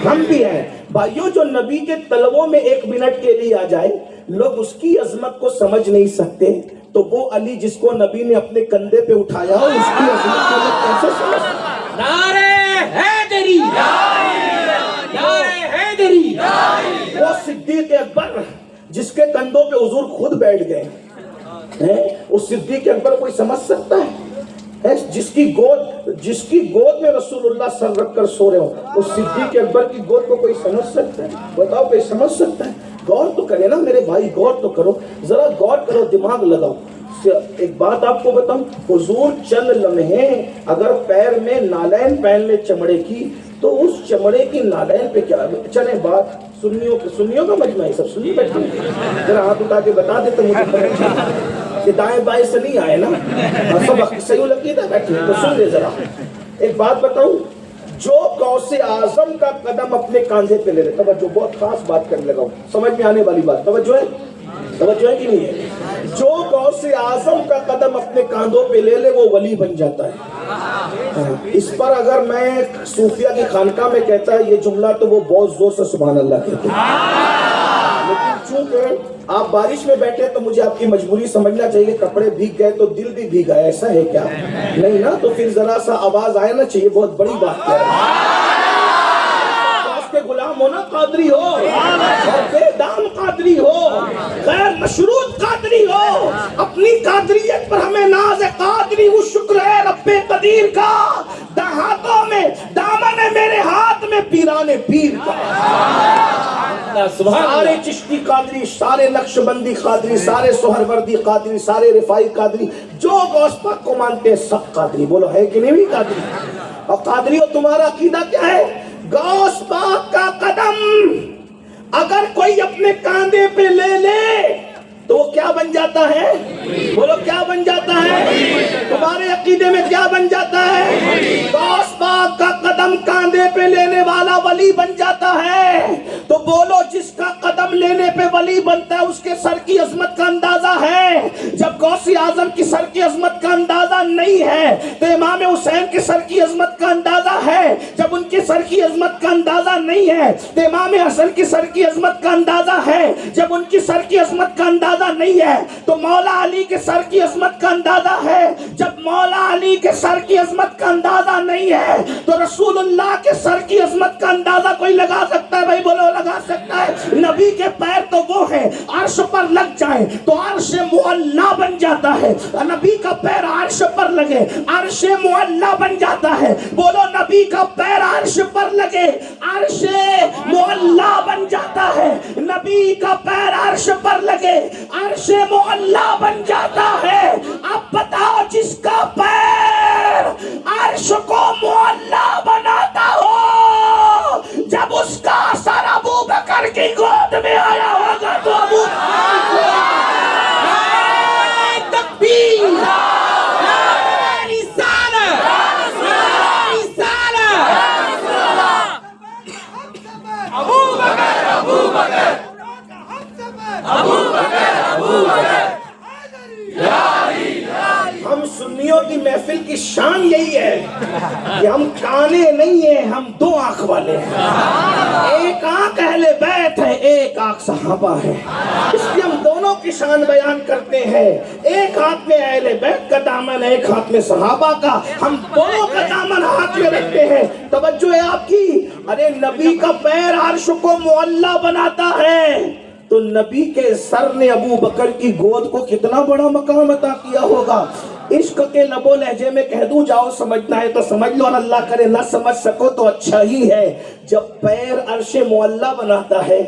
ہم بھی ہیں۔ بھائیو جو نبی کے تلووں میں 1 منٹ کے لیے آ جائے، لوگ اس کی عظمت کو سمجھ نہیں سکتے، تو وہ علی جس کو نبی نے اپنے کندھے پہ اٹھایا اس کی عظمت کو کیسے سمجھ سکتے؟ نعرے حیدر حیدری یار حیدری. وہ صدیق اکبر جس کے کندھوں پہ حضور خود بیٹھ گئے ہیں، اس صدیق اکبر کوئی سمجھ سکتا ہے؟ جس کی گود میں رسول اللہ سر رکھ کر سو رہے ہو، اس صدیق اکبر کی گود کو کوئی سمجھ سکتا ہے؟ بتاؤ کوئی سمجھ سکتا ہے؟ غور تو کرے نا میرے بھائی، غور تو کرو، ذرا غور کرو، دماغ لگاؤ. ایک بات آپ کو بتاؤں، حضور چند لمحے اگر پیر میں نالین پہن لے چمڑے کی، تو اس چمڑے کی نالین پہ کیا چلے بات سنیوں کا مجمع ہے، سب سنی بیٹھے ذرا ہاتھ اٹھا کے بتا دے تو مجھے کہ دائیں بائیں سے نہیں آئے نا، سب صحیح لگیتا بیٹھے تو سن لے ذرا. ایک بات بتاؤں، جو غوث اعظم کا قدم اپنے کاندھے پہ لے لے، توجہ بہت خاص بات کرنے لگا ہوں، سمجھ میں آنے والی بات، توجہ ہے کہ نہیں ہے؟ جو غوث اعظم کا قدم اپنے کاندھوں پہ لے لے وہ ولی بن جاتا ہے. اس پر اگر میں صوفیہ کی خانقاہ میں کہتا ہے یہ جملہ تو وہ بہت زور سے سبحان اللہ کہتے ہیں، لیکن چونکہ آپ بارش میں بیٹھے تو مجھے آپ کی مجبوری سمجھنا چاہیے، کپڑے بھیگ گئے تو دل بھی بھیگا ہے، ایسا ہے کیا؟ نہیں نا، تو پھر ذرا سا آواز آئے نا چاہیے، بہت بڑی بات کہہ رہے ہیں. کے غلام ہونا قادری ہو، اور بے دام قادری ہو، غیر مشروط قادری ہو، اپنی قادریت پر ہمیں ناز ہے. قادری وہ شکر ہے رب قدیر کا، ہاتھوں میں دامن ہے میرے ہاتھ میں پیران پیر کا. سارے چشتی قادری، سارے نقشبندی قادری، سارے سہروردی قادری، سارے رفاعی قادری، جو غوث پاک کو مانتے ہیں سب قادری. بولو ہے کہ نہیں بھی قادری؟ اور قادری ہو تمہارا عقیدہ کیا ہے؟ غوث پاک کا قدم اگر کوئی اپنے کاندھے پہ لے لے تو وہ کیا بن جاتا ہے؟ بولو کیا بن جاتا ہے؟ تمہارے عقیدے میں کیا بن جاتا ہے؟ غوث پاک کا قدم کاندھے پہ لینے والا ولی بن جاتا ہے. تو بولو جس کا قدم لینے پہ ولی بنتا ہے اس کے سر کی عظمت کا اندازہ ہے. جب غوث اعظم کی سر کی عظمت کا اندازہ نہیں ہے تو امام حسین کے سر کی عظمت کا اندازہ ہے. جب ان کے سر کی عظمت کا اندازہ نہیں ہے تو امام حسن کی سر کی عظمت کا اندازہ ہے. جب ان کی سر کی عظمت کا اندازہ نہیں ہے تو مولا علی کے سر کی عظمت کا اندازہ ہے. جب مولا علی کے سر کی عظمت کا اندازہ نہیں ہے تو رسول اللہ کے سر کی عظمت کا اندازہ کوئی لگا سکتا ہے؟ بھائی بولو لگا سکتا ہے. نبی کے پیر تو وہ ہیں عرش پر لگ جائیں تو عرش معلا بن جاتا ہے. نبی کا پیر عرش پر لگے عرش معلا بن جاتا ہے. بولو نبی کا پیر عرش پر لگے عرش معلا بن جاتا ہے. نبی کا پیر عرش پر لگے عرش معلا بن جاتا ہے. اب بتاؤ جس کا پیر عرش کو معلا بناتا ہو، جب اس کا اثر ابو بکر کی گود میں آیا ہوگا تو ابو تکبیر ہم سنیوں کی محفل کی شان یہی ہے کہ ہم کانے نہیں ہیں، ہم دو آنکھ والے ہیں. ایک آنکھ اہل بیت ہے، ایک آنکھ صحابہ ہے. اس لیے ہم دونوں کی شان بیان کرتے ہیں. ایک ہاتھ میں اہل بیت کا دامن ہے، ایک ہاتھ میں صحابہ کا. ہم دونوں کا دامن ہاتھ میں رکھتے ہیں. توجہ ہے آپ کی. ارے نبی کا پیر عرش کو معلا بناتا ہے تو نبی کے سر نے ابو بکر کی گود کو کتنا بڑا مقام عطا کیا ہوگا. عشق کے لب و لہجے میں کہہ دوں، جاؤ سمجھنا ہے تو سمجھ لو، اور اللہ کرے نہ سمجھ سکو تو اچھا ہی ہے. جب پیر عرش معلا بناتا ہے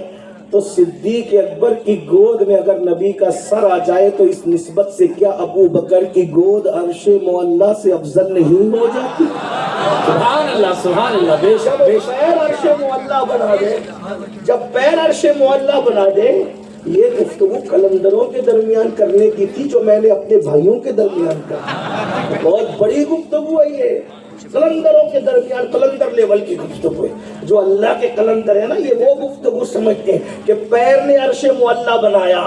تو صدیق اکبر کی گود میں اگر نبی کا سر آ جائے تو اس نسبت سے کیا ابو بکر کی گود عرش معلا سے افضل نہیں ہو جاتی؟ سبحان اللہ سبحان اللہ. بے شک پیر عرش معلا بنا دے. جب پیر عرش معلا بنا دے، یہ گفتگو قلندروں کے درمیان کرنے کی تھی جو میں نے اپنے بھائیوں کے درمیان کہا. بہت بڑی گفتگو ہے یہ، قلندروں کے درمیان قلندر لیول کی گفتگو ہے. جو اللہ کے قلندر ہے نا، یہ وہ گفتگو سمجھتے ہیں کہ پیر نے عرش معلا بنایا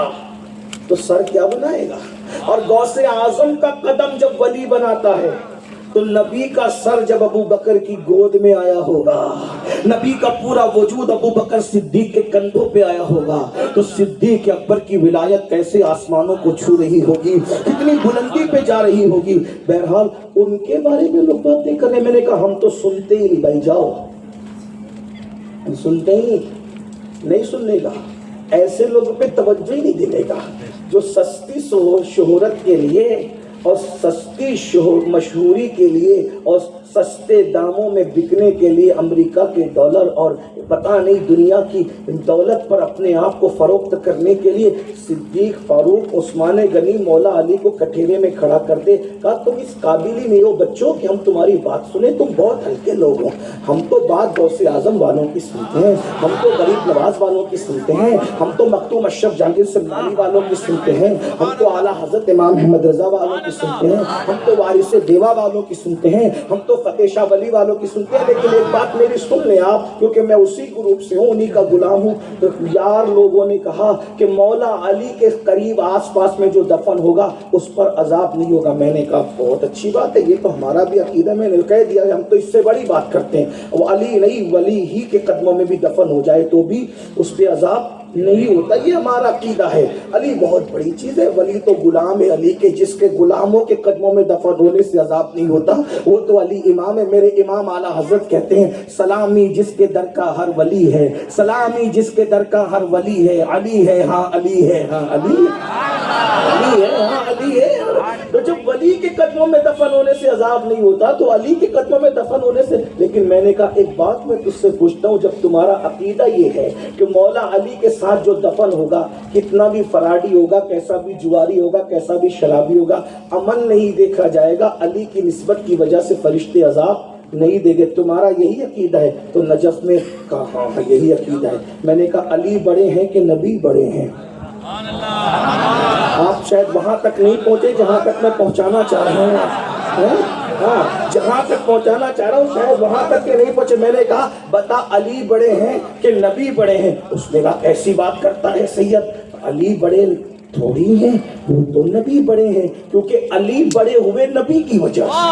تو سر کیا بنائے گا. اور غوث اعظم کا قدم جب ولی بناتا ہے تو نبی کا سر جب ابو بکر کی گود میں آیا ہوگا، نبی کا پورا وجود ابو بکر صدیق کے کندھوں پہ آیا ہوگا تو صدیق اکبر کی ولایت کیسے آسمانوں کو چھو رہی ہوگی، کتنی بلندی پہ جا رہی ہوگی. بہرحال ان کے بارے میں لوگ باتیں کرنے، میں نے کہا ہم تو سنتے ہی نہیں. بھائی جاؤ سنتے ہی نہیں سننے کا، ایسے لوگوں پہ توجہ ہی نہیں دینے کا جو سستی شہرت کے لیے اور سستی مشہوری کے لیے اور سستے داموں میں بکنے کے لیے امریکہ کے ڈالر اور پتہ نہیں دنیا کی دولت پر اپنے آپ کو فروخت کرنے کے لیے صدیق، فاروق، عثمان غنی، مولا علی کو کٹہرے میں کھڑا کر دے، کہا تم اس قابل ہی نہیں ہو بچوں کہ ہم تمہاری بات سنیں، تم بہت ہلکے لوگ ہو، ہم تو بات غوث اعظم والوں کی سنتے ہیں، ہم تو غریب نواز والوں کی سنتے ہیں، ہم تو مختوم اشرف جہانگیر سمنانی والوں کی سنتے ہیں، ہم تو اعلیٰ حضرت امام احمد رضا والوں کی سنتے ہیں، ہم تو وارث دیوا والوں کی سنتے ہیں، ہم تو فتح شاہ ولی والوں کی سنتے ہیں، لیکن ایک بات میری سن لیں آپ، کیونکہ میں اسی گروپ سے ہوں، انہی کا غلام ہوں۔ تو یار لوگوں نے کہا کہ مولا علی کے قریب آس پاس میں جو دفن ہوگا اس پر عذاب نہیں ہوگا۔ میں نے کہا بہت اچھی بات ہے، یہ تو ہمارا بھی عقیدہ، میں نے کہہ دیا ہم تو اس سے بڑی بات کرتے ہیں، وہ علی نہیں ولی ہی کے قدموں میں بھی دفن ہو جائے تو بھی اس پہ عذاب نہیں ہوتا، یہ ہمارا عقیدہ ہے۔ علی بہت بڑی چیز ہے، ولی تو غلام ہے علی کے، جس کے غلاموں کے قدموں میں دفن ہونے سے عذاب نہیں ہوتا، وہ تو علی امام ہے۔ میرے امام اعلیٰ حضرت کہتے ہیں سلامی جس کے در کا ہر ولی ہے، سلامی جس کے در کا ہر ولی ہے، علی ہے ہاں علی ہے ہاں علی ہے ہاں علی ہے۔ تو جب ولی کے قدموں میں دفن ہونے سے عذاب نہیں ہوتا تو علی کے قدموں میں دفن ہونے سے۔ لیکن میں نے کہا ایک بات میں تجھ سے پوچھتا ہوں، جب تمہارا عقیدہ یہ ہے کہ مولا علی کے ساتھ جو دفن ہوگا کتنا بھی فراڈی ہوگا، کیسا بھی جواری ہوگا، کیسا بھی شرابی ہوگا، عمل نہیں دیکھا جائے گا، علی کی نسبت کی وجہ سے فرشتے عذاب نہیں دے گے، تمہارا یہی عقیدہ ہے؟ تو نجف میں کہا ہاں یہی عقیدہ ہے۔ میں نے کہا علی بڑے ہیں کہ نبی بڑے ہیں؟ آپ شاید وہاں تک نہیں پہنچے جہاں تک میں پہنچانا چاہ رہا ہوں، ہاں جہاں تک پہنچانا چاہ رہا ہوں شاید وہاں تک کہ نہیں پہنچے۔ میں نے کہا بتا علی بڑے ہیں کہ نبی بڑے ہیں؟ اس نے کہا ایسی بات کرتا ہے سید، علی بڑے تھوڑی ہیں، وہ تو نبی بڑے ہیں، کیونکہ علی بڑے ہوئے نبی کی وجہ سے،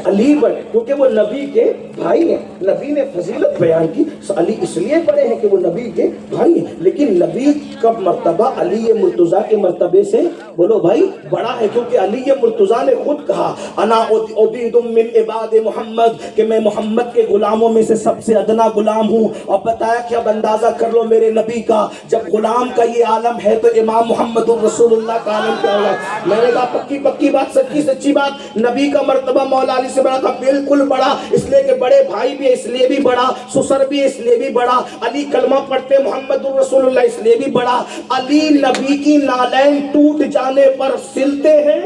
علی بڑے کیونکہ وہ نبی کے بھائی ہیں، نبی نے فضیلت بیان کی، علی اس لیے بڑے ہیں کہ وہ نبی کے بھائی ہیں۔ لیکن نبی کا مرتبہ علی مرتضیٰ کے مرتبے سے بولو بھائی بڑا ہے، کیونکہ علی مرتضیٰ نے خود کہا انا عبید من عباد محمد، کہ میں محمد کے غلاموں میں سے سب سے ادنا غلام ہوں۔ اور بتایا کہ اب اندازہ کر لو میرے نبی کا، جب غلام کا یہ عالم ہے تو امام محمد الرسول اللہ کا عالم کیا ہوگا؟ میں نے کہا پکی بات، سچی سچی بات، نبی کا مرتبہ مولا علی سے بڑا تھا، بالکل بڑا، اس لیے کہ بڑے بھائی بھی اس لیے بھی بڑا، سسر بھی اس لیے بھی بڑا، علی کلمہ پڑھتے محمد الرسول اللہ اس لیے بھی بڑا۔ علی نبی کی نالین ٹوٹ جانے پر سلتے ہیں،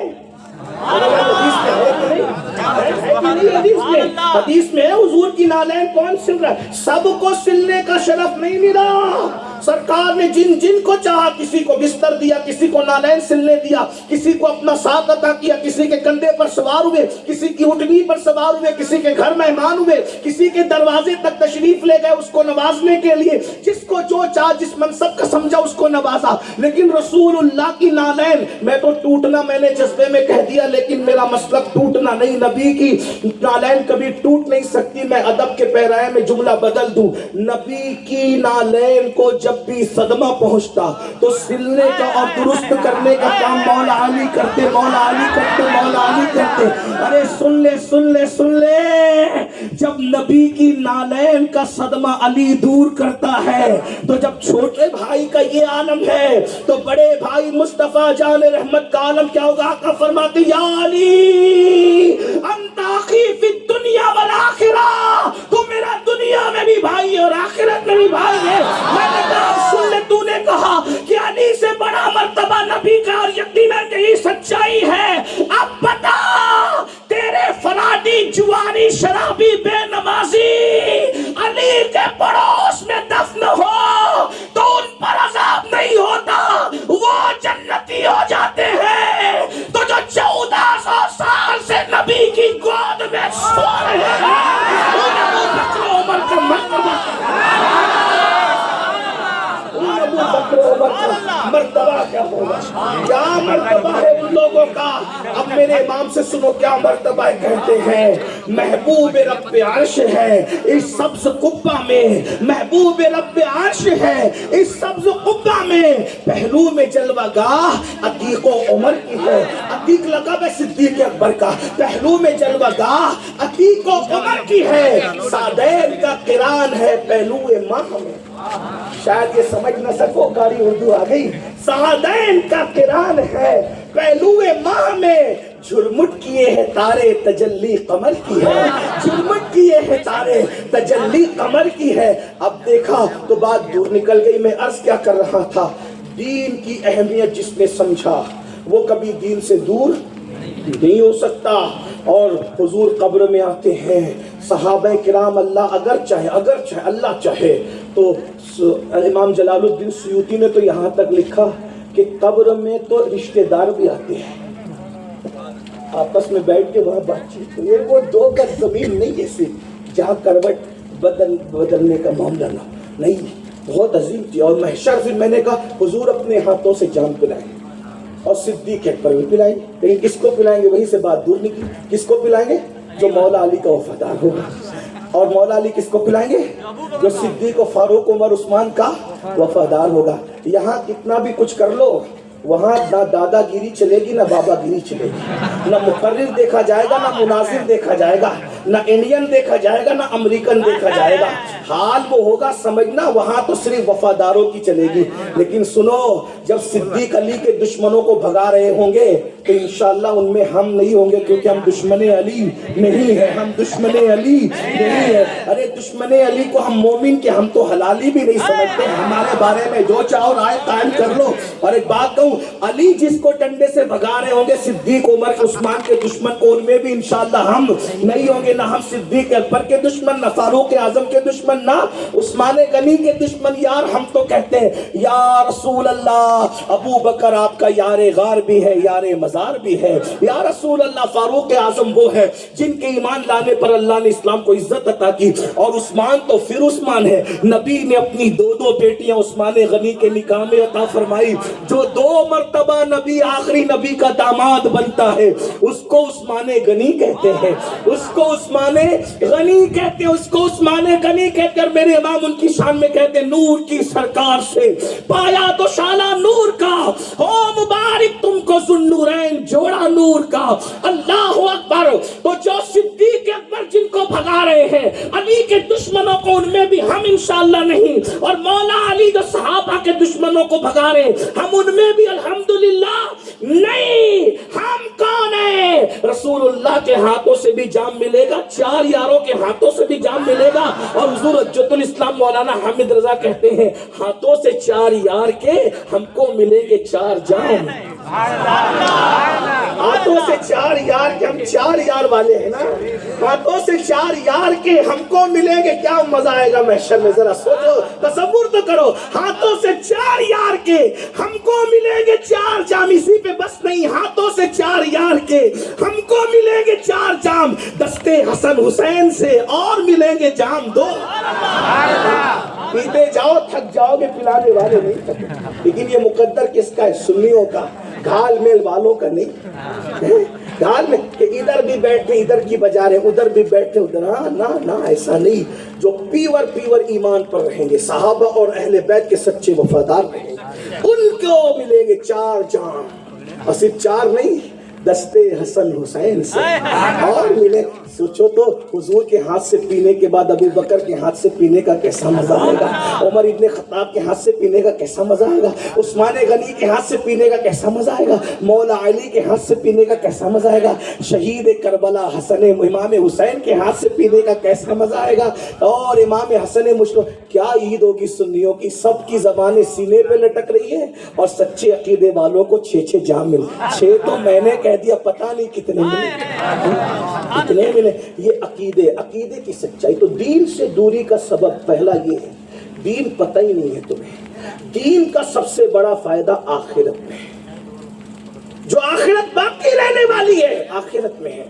حدیث میں ہے حضور کی نالین کون سل رہا ہے؟ سب کو سلنے کا شرف نہیں ملا، سرکار نے جن جن کو چاہا، کسی کو بستر دیا، کسی کو نالین سلنے دیا، کسی کو اپنا ساتھ عطا کیا، کسی کے کندھے پر سوار ہوئے، کسی کی اٹھنی پر سوار ہوئے، کسی کے گھر مہمان ہوئے، کسی کے دروازے تک تشریف لے گئے اس کو نوازنے کے لیے، جس کو جو چاہ جس منصب کا سمجھا اس کو نوازا۔ لیکن رسول اللہ کی نالین، میں تو ٹوٹنا میں نے جذبے میں کہہ دیا، لیکن میرا مسلک ٹوٹنا نہیں، نبی کی نالین کبھی ٹوٹ نہیں سکتی۔ میں ادب کے پیرائے میں جملہ بدل دوں، نبی کی نالین کو جب بھی صدمہ پہنچتا تو سلنے کا اور درست کرنے کا کام مولا علی کرتے، مولا علی کرتے، مولا علی کرتے۔ ارے سن لے سن لے سن لے، جب نبی کی نالین کا صدمہ علی دور کرتا ہے تو جب چھوٹے بھائی کا یہ عالم ہے تو بڑے بھائی مصطفیٰ جان رحمت کا عالم کیا ہوگا؟ آقا فرماتے یا علی انت اخی فی الدنیا والآخرہ، تو میرا دنیا میں بھی بھائی اور آخرت میں بھی بھائی ہے۔ میں نے کہا سن لے، تو نے کہا کہ علی سے بڑا مرتبہ نبی کا، اور یقیناً یہی سچائی ہے۔ اب بتا تیرے فراڈی جواری شرابی بے نمازی علی کے پڑوس میں دفن ہو تو ان پر عذاب نہیں ہوتا، وہ جنتی ہو جاتے ہیں۔ تو جو 1400 سال سے نبی کی گود میں سو رہے ہیں ان ابو بکر عمر کا مرتبہ مرتبہ کیا ہوگا؟ کیا مرتبہ ہے ان لوگوں کا؟ اب میرے امام سے سنو کیا مرتبہ کہتے ہیں محبوب رب عرش ہے اس سبز قبہ میں، محبوب رب عرش ہے اس سبز قبہ میں، پہلو میں جلوہ گاہ عتیق و عمر کی ہے، عتیق لقب ہے صدیق اکبر کا، پہلو میں جلوہ گاہ عتیق و عمر کی ہے، سعدین کا قران ہے پہلو ماہ میں۔ شاید یہ سمجھ نہ سکو، قاری اردو آ گئی۔ سعدین کا قران ہے پہلو ماہ میں، جھرمٹ کیے ہیں تارے تجلی قمر کی ہے، جھرمٹ کیے ہیں تارے تجلی قمر کی ہے۔ اب دیکھا تو بات دور نکل گئی، میں عرض کیا کر رہا تھا، دین کی اہمیت جس نے سمجھا وہ کبھی دین سے دور نہیں ہو سکتا۔ اور حضور قبر میں آتے ہیں، صحابہ کرام اللہ اگر چاہے اللہ چاہے تو امام جلال الدین سیوطی نے تو یہاں تک لکھا کہ قبر میں تو رشتہ دار بھی آتے ہیں، آپس میں بیٹھ کے وہاں بات چیت ہوئی، وہ 2 گز زمین نہیں ہے صرف جہاں کروٹ بدلنے کا معاملہ نہ، نہیں، بہت عظیم تھی۔ اور محشر پھر میں نے کہا حضور اپنے ہاتھوں سے جام پلائیں اور صدیق اکبر بھی پلائیں، لیکن کس کو پلائیں گے؟ وہیں سے بات دور نکلی، کس کو پلائیں گے؟ جو مولا علی کا وفادار ہوگا۔ اور مولا علی کس کو پلائیں گے؟ جو صدیق و فاروق عمر عثمان کا وفادار ہوگا۔ یہاں کتنا بھی کچھ کر لو، وہاں نہ دادا گیری چلے گی نہ بابا گیری چلے گی، نہ مقرر دیکھا جائے گا نہ مناظر دیکھا جائے گا، نہ انڈین دیکھا جائے گا نہ امریکن دیکھا جائے گا، حال وہ ہوگا سمجھنا، وہاں تو صرف وفاداروں کی چلے گی۔ لیکن سنو، جب صدیق علی کے دشمنوں کو بھگا رہے ہوں گے تو انشاءاللہ ان میں ہم نہیں ہوں گے، کیونکہ ہم دشمن علی نہیں ہیں، ہم دشمن علی نہیں ہیں۔ ارے دشمن علی کو ہم مومن کے ہم تو حلالی بھی نہیں سمجھتے، ہمارے بارے میں جو چاہو رائے قائم کر لو۔ اور ایک بات کہوں، علی جس کو ڈنڈے سے بھگا رہے ہوں گے صدیق عمر عثمان کے دشمن کو، ان میں بھی انشاءاللہ ہم نہیں ہوں گے، نہ ہم صدیق اکبر کے دشمن، نہ فاروق اعظم کے دشمن، نہ عثمان غنی کے دشمن۔ یار ہم تو کہتے ہیں یا رسول اللہ، ابو بکر آپ کا یار غار بھی ہے، یار مزار بھی ہے، یا رسول اللہ فاروق اعظم وہ ہے جن کے ایمان لانے پر اللہ نے اسلام کو عزت عطا کی، اور عثمان تو پھر عثمان ہے، نبی نے اپنی 2 بیٹیاں عثمان غنی کے نکاح میں عطا فرمائی، جو 2 مرتبہ نبی آخری نبی کا داماد بنتا ہے اس کو عثمان غنی کہتے ہیں، اس کو عثمان غنی کہتے ہیں، اس کو عثمان غنی کہتے ہیں۔ اور میرے امام ان کی شان میں کہتے ہیں نور کی سرکار سے پایا تو شالہ نور کا، ہو مبارک تم کو ذوالنورین جوڑا نور کا، اللہ اکبر۔ تو جو صدیق اکبر جن کو بھگا رہے ہیں، علی کے دشمنوں کو، ان میں بھی ہم انشاءاللہ نہیں، اور مولا علی جو صحابہ کے دشمنوں کو بھگا رہے ہیں ہم ان میں بھی الحمدللہ نہیں۔ ہم کون ہیں؟ رسول اللہ کے ہاتھوں سے بھی جام ملے گا، 4 یاروں کے ہاتھوں سے بھی جام ملے گا، اور حضور حجت الاسلام مولانا حامد رضا کہتے ہیں ہاتھوں سے 4 یار کے ہم کو ملیں گے 4 جام۔ ہاتھوں سے 4 یار کے، ہم 4 یار والے ہیں نا، ہاتھوں سے 4 یار کے ہم کو ملیں گے، کیا مزہ آئے گا محشر میں، ذرا سوچو، تصور تو کرو، ہاتھوں سے 4 یار کے ہم کو ملیں گے 4 جام، اسی پہ بس نہیں، ہاتھوں سے 4 یار کے ہم کو ملیں گے 4 جام، دستے حسن حسین سے اور ملیں گے جام 2۔ پیتے جاؤ تھک جاؤ گے، پلانے والے نہیں تھکے۔ لیکن یہ مقدر کس کا ہے؟ سنیوں کا، گھال میل والوں کا نہیں۔ گھال میں کہ ادھر بھی بیٹھے ادھر کی بجا رہے، ادھر بھی بیٹھے ادھر، نہ ایسا نہیں۔ جو پیور ایمان پر رہیں گے، صحابہ اور اہل بیت کے سچے وفادار رہیں گے، ان کو ملیں گے 4 جام، اور صرف 4 نہیں، دستے حسن حسین سے اور ملے۔ سوچو تو حضور کے ہاتھ سے پینے کے بعد ابو بکر کے ہاتھ سے پینے کا کیسا مزہ آئے گا، عمر ابن خطاب کے ہاتھ سے پینے کا کیسا مزہ آئے گا، عثمان غنی کے ہاتھ سے پینے کا کیسا مزہ آئے گا، مولا علی کے ہاتھ سے پینے کا کیسا مزہ آئے گا، شہید کربلا حسن امام حسین کے ہاتھ سے پینے کا کیسا مزہ آئے گا، اور امام حسن مشرف۔ کیا عید ہوگی سنیوں کی، سب کی زبانیں سینے پہ لٹک رہی ہے، اور سچے عقیدے والوں کو 6 جام مل، 6 تو میں نے کہہ دیا، پتہ نہیں کتنے ملے، کتنے ملے۔ یہ عقیدے کی سچائی۔ تو دین سے دوری کا سبب پہلا یہ ہے، دین پتہ ہی نہیں ہے تمہیں۔ دین کا سب سے بڑا فائدہ آخرت میں ہے، جو آخرت باقی رہنے والی ہے، آخرت میں ہے۔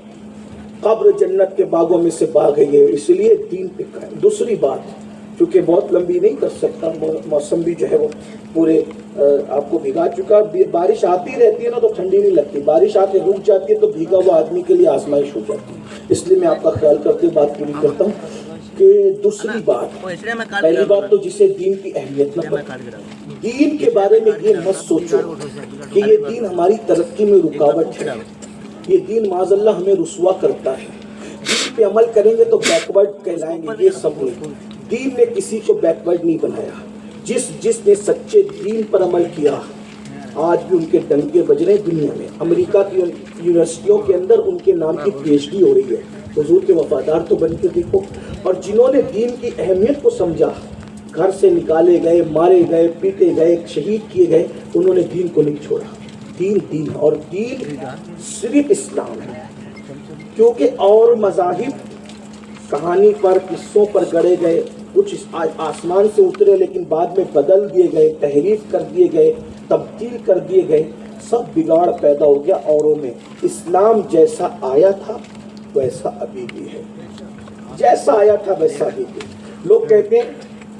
قبر جنت کے باغوں میں سے باغ ہے یہ، اس لیے دین پہ قائم۔ دوسری بات، چونکہ بہت لمبی نہیں کر سکتا، موسم بھی جو ہے وہ پورے آپ کو بھگا چکا، بارش آتی رہتی ہے نا تو ٹھنڈی نہیں لگتی، بارش آ کے رک جاتی ہے تو بھیگا ہوا آدمی کے لیے آزمائش ہو جاتی ہے۔ اس لیے میں آپ کا خیال کرتے بات پوری کرتا ہوں کہ دوسری بات، پہلی بات تو جسے دین کی اہمیت نہ پتہ، دین کے بارے میں یہ مت سوچو کہ یہ دین ہماری ترقی میں رکاوٹ ہے، یہ دین معاذ اللہ ہمیں رسوا کرتا ہے، دین پہ عمل کریں گے تو بیکورڈ کہلائیں گے، یہ سب نہیں۔ دین نے کسی کو بیکورڈ نہیں بنایا، جس نے سچے دین پر عمل کیا آج بھی ان کے ڈنکے بج رہے ہیں دنیا میں۔ امریکہ کی یونیورسٹیوں کے اندر ان کے نام کی پی ایچ ڈی ہو رہی ہے۔ حضور کے وفادار تو بن کے دیکھو۔ اور جنہوں نے دین کی اہمیت کو سمجھا، گھر سے نکالے گئے، مارے گئے، پیٹے گئے، شہید کیے گئے، انہوں نے دین کو نہیں چھوڑا۔ دین دین اور دین صرف اسلام ہے، کیونکہ اور مذاہب کہانی پر، قصوں پر گڑے گئے، کچھ آسمان سے اترے لیکن بعد میں بدل دیے گئے، تحریف کر دیے گئے، تبدیل کر دیے گئے، سب بگاڑ پیدا ہو گیا اوروں میں۔ اسلام جیسا آیا تھا ویسا ابھی بھی ہے، جیسا آیا تھا ویسا ابھی بھی۔ لوگ کہتے ہیں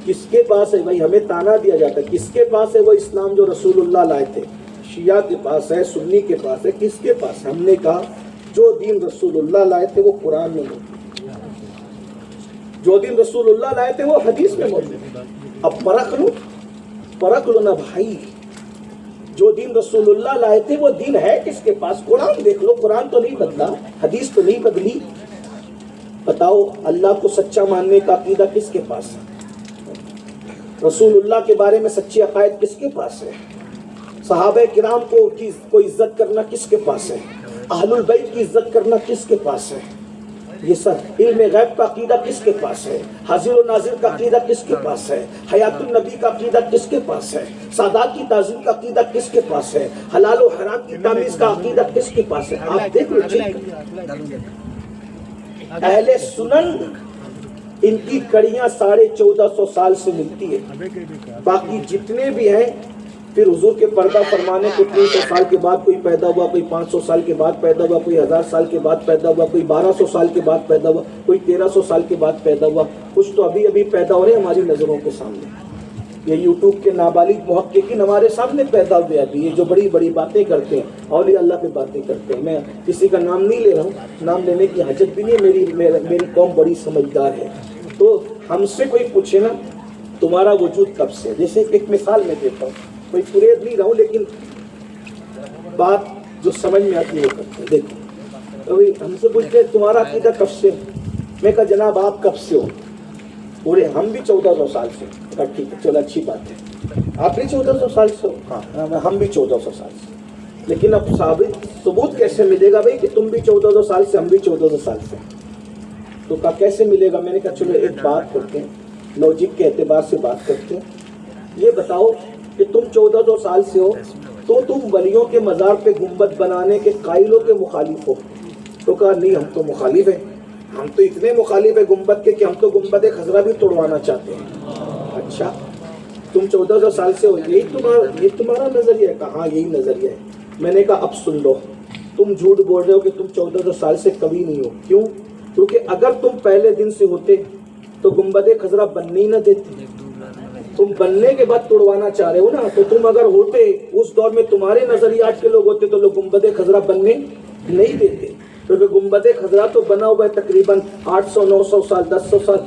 کس کے پاس ہے، بھائی ہمیں تانا دیا جاتا ہے، کس کے پاس ہے وہ اسلام جو رسول اللہ لائے تھے؟ شیعہ کے پاس ہے، سنی کے پاس ہے، کس کے پاس ہے؟ ہم نے کہا جو دین رسول اللہ لائے تھے وہ قرآن میں موجود، جو دین رسول اللہ لائے تھے وہ حدیث میں موجود۔ اب پرکھ لو نا بھائی، جو دین رسول اللہ لائے تھے وہ دین ہے کس کے پاس؟ قرآن دیکھ لو، قرآن تو نہیں بدلا، حدیث تو نہیں بدلی۔ بتاؤ اللہ کو سچا ماننے کا عقیدہ کس کے پاس ہے؟ رسول اللہ کے بارے میں سچے عقائد کس کے پاس ہے؟ صحابہ کرام کو عزت کرنا کس کے پاس ہے؟ اہل البیت کی عزت کرنا کس کے پاس ہے؟ یہ سب علم غیب کا عقیدہ کس کے پاس ہے؟ حاضر و ناظر کا عقیدہ کس کے پاس ہے؟ حیات النبی کا عقیدہ کس کے پاس ہے؟ سادات کی تعظیم کا عقیدہ کس کے پاس ہے؟ حلال و حرام کی تمیز کا عقیدہ کس کے پاس ہے؟ آپ دیکھ لو، اہل سنن ان کی کڑیاں 1450 سال سے ملتی ہے، باقی جتنے بھی ہیں پھر حضور کے پردہ فرمانے کے 300 سال کے بعد کوئی پیدا ہوا، کوئی 500 سال کے بعد پیدا ہوا، کوئی 1000 سال کے بعد پیدا ہوا، کوئی 1200 سال کے بعد پیدا ہوا، کوئی 1300 سال کے بعد پیدا ہوا، کچھ تو ابھی ابھی پیدا ہو رہے ہیں ہماری نظروں کے سامنے۔ یہ یوٹیوب کے نابالغ محققین ہمارے سامنے پیدا ہوئے ابھی، یہ جو بڑی بڑی باتیں کرتے ہیں، اولیاء اللہ پہ باتیں کرتے ہیں۔ میں کسی کا نام نہیں لے رہا ہوں، نام لینے کی حاجت بھی نہیں ہے، میری قوم بڑی سمجھدار ہے۔ تو ہم سے کوئی پوچھے نا تمہارا وجود کب سے، جیسے ایک مثال میں دیتا ہوں، کوئی پریز نہیں رہا ہوں لیکن بات جو سمجھ میں آتی ہے وہ کرتے ہیں۔ دیکھو ہم سے پوچھتے ہیں تمہارا عقیدہ کب سے، میں کہا جناب آپ کب سے ہو؟ پورے ہم بھی 1400 سال سے۔ کہا ٹھیک ہے، چلو اچھی بات ہے، آپ بھی 1400 سال سے ہو؟ ہاں ہم بھی 1400 سال سے۔ لیکن اب ثبوت کیسے ملے گا بھائی کہ تم بھی 1400 سال سے، ہم بھی 1400 سال سے؟ تو کہا کیسے ملے گا؟ میں نے کہا چلو ایک بات کرتے ہیں، لوجک کے اعتبار سے بات کرتے ہیں۔ یہ بتاؤ کہ تم 1400 سال سے ہو تو تم ولیوں کے مزار پہ گنبد بنانے کے قائلوں کے مخالف ہو؟ تو کہا نہیں، ہم تو مخالف ہیں، ہم تو اتنے مخالف ہیں گنبد کے کہ ہم تو گنبد خضرا بھی توڑوانا چاہتے ہیں۔ اچھا تم 1400 سال سے ہو، یہ تمہارا نظریہ ہے؟ کہا ہاں یہی نظریہ ہے۔ میں نے کہا اب سن لو، تم جھوٹ بول رہے ہو کہ تم 1400 سال سے کبھی نہیں ہو۔ کیوں؟ کیونکہ اگر تم پہلے دن سے ہوتے تو گنبد خضرا بننے ہی نہ دیتے، تم بننے کے بعد توڑوانا چاہ رہے ہو نا، تو تم اگر ہوتے اس دور میں، تمہارے نظریات کے لوگ ہوتے تو لوگ گنبد خضرا بننے نہیں دیتے، کیونکہ گنبد خضرا تو بنا ہوا ہے تقریباً 800 900 سال 1000 سال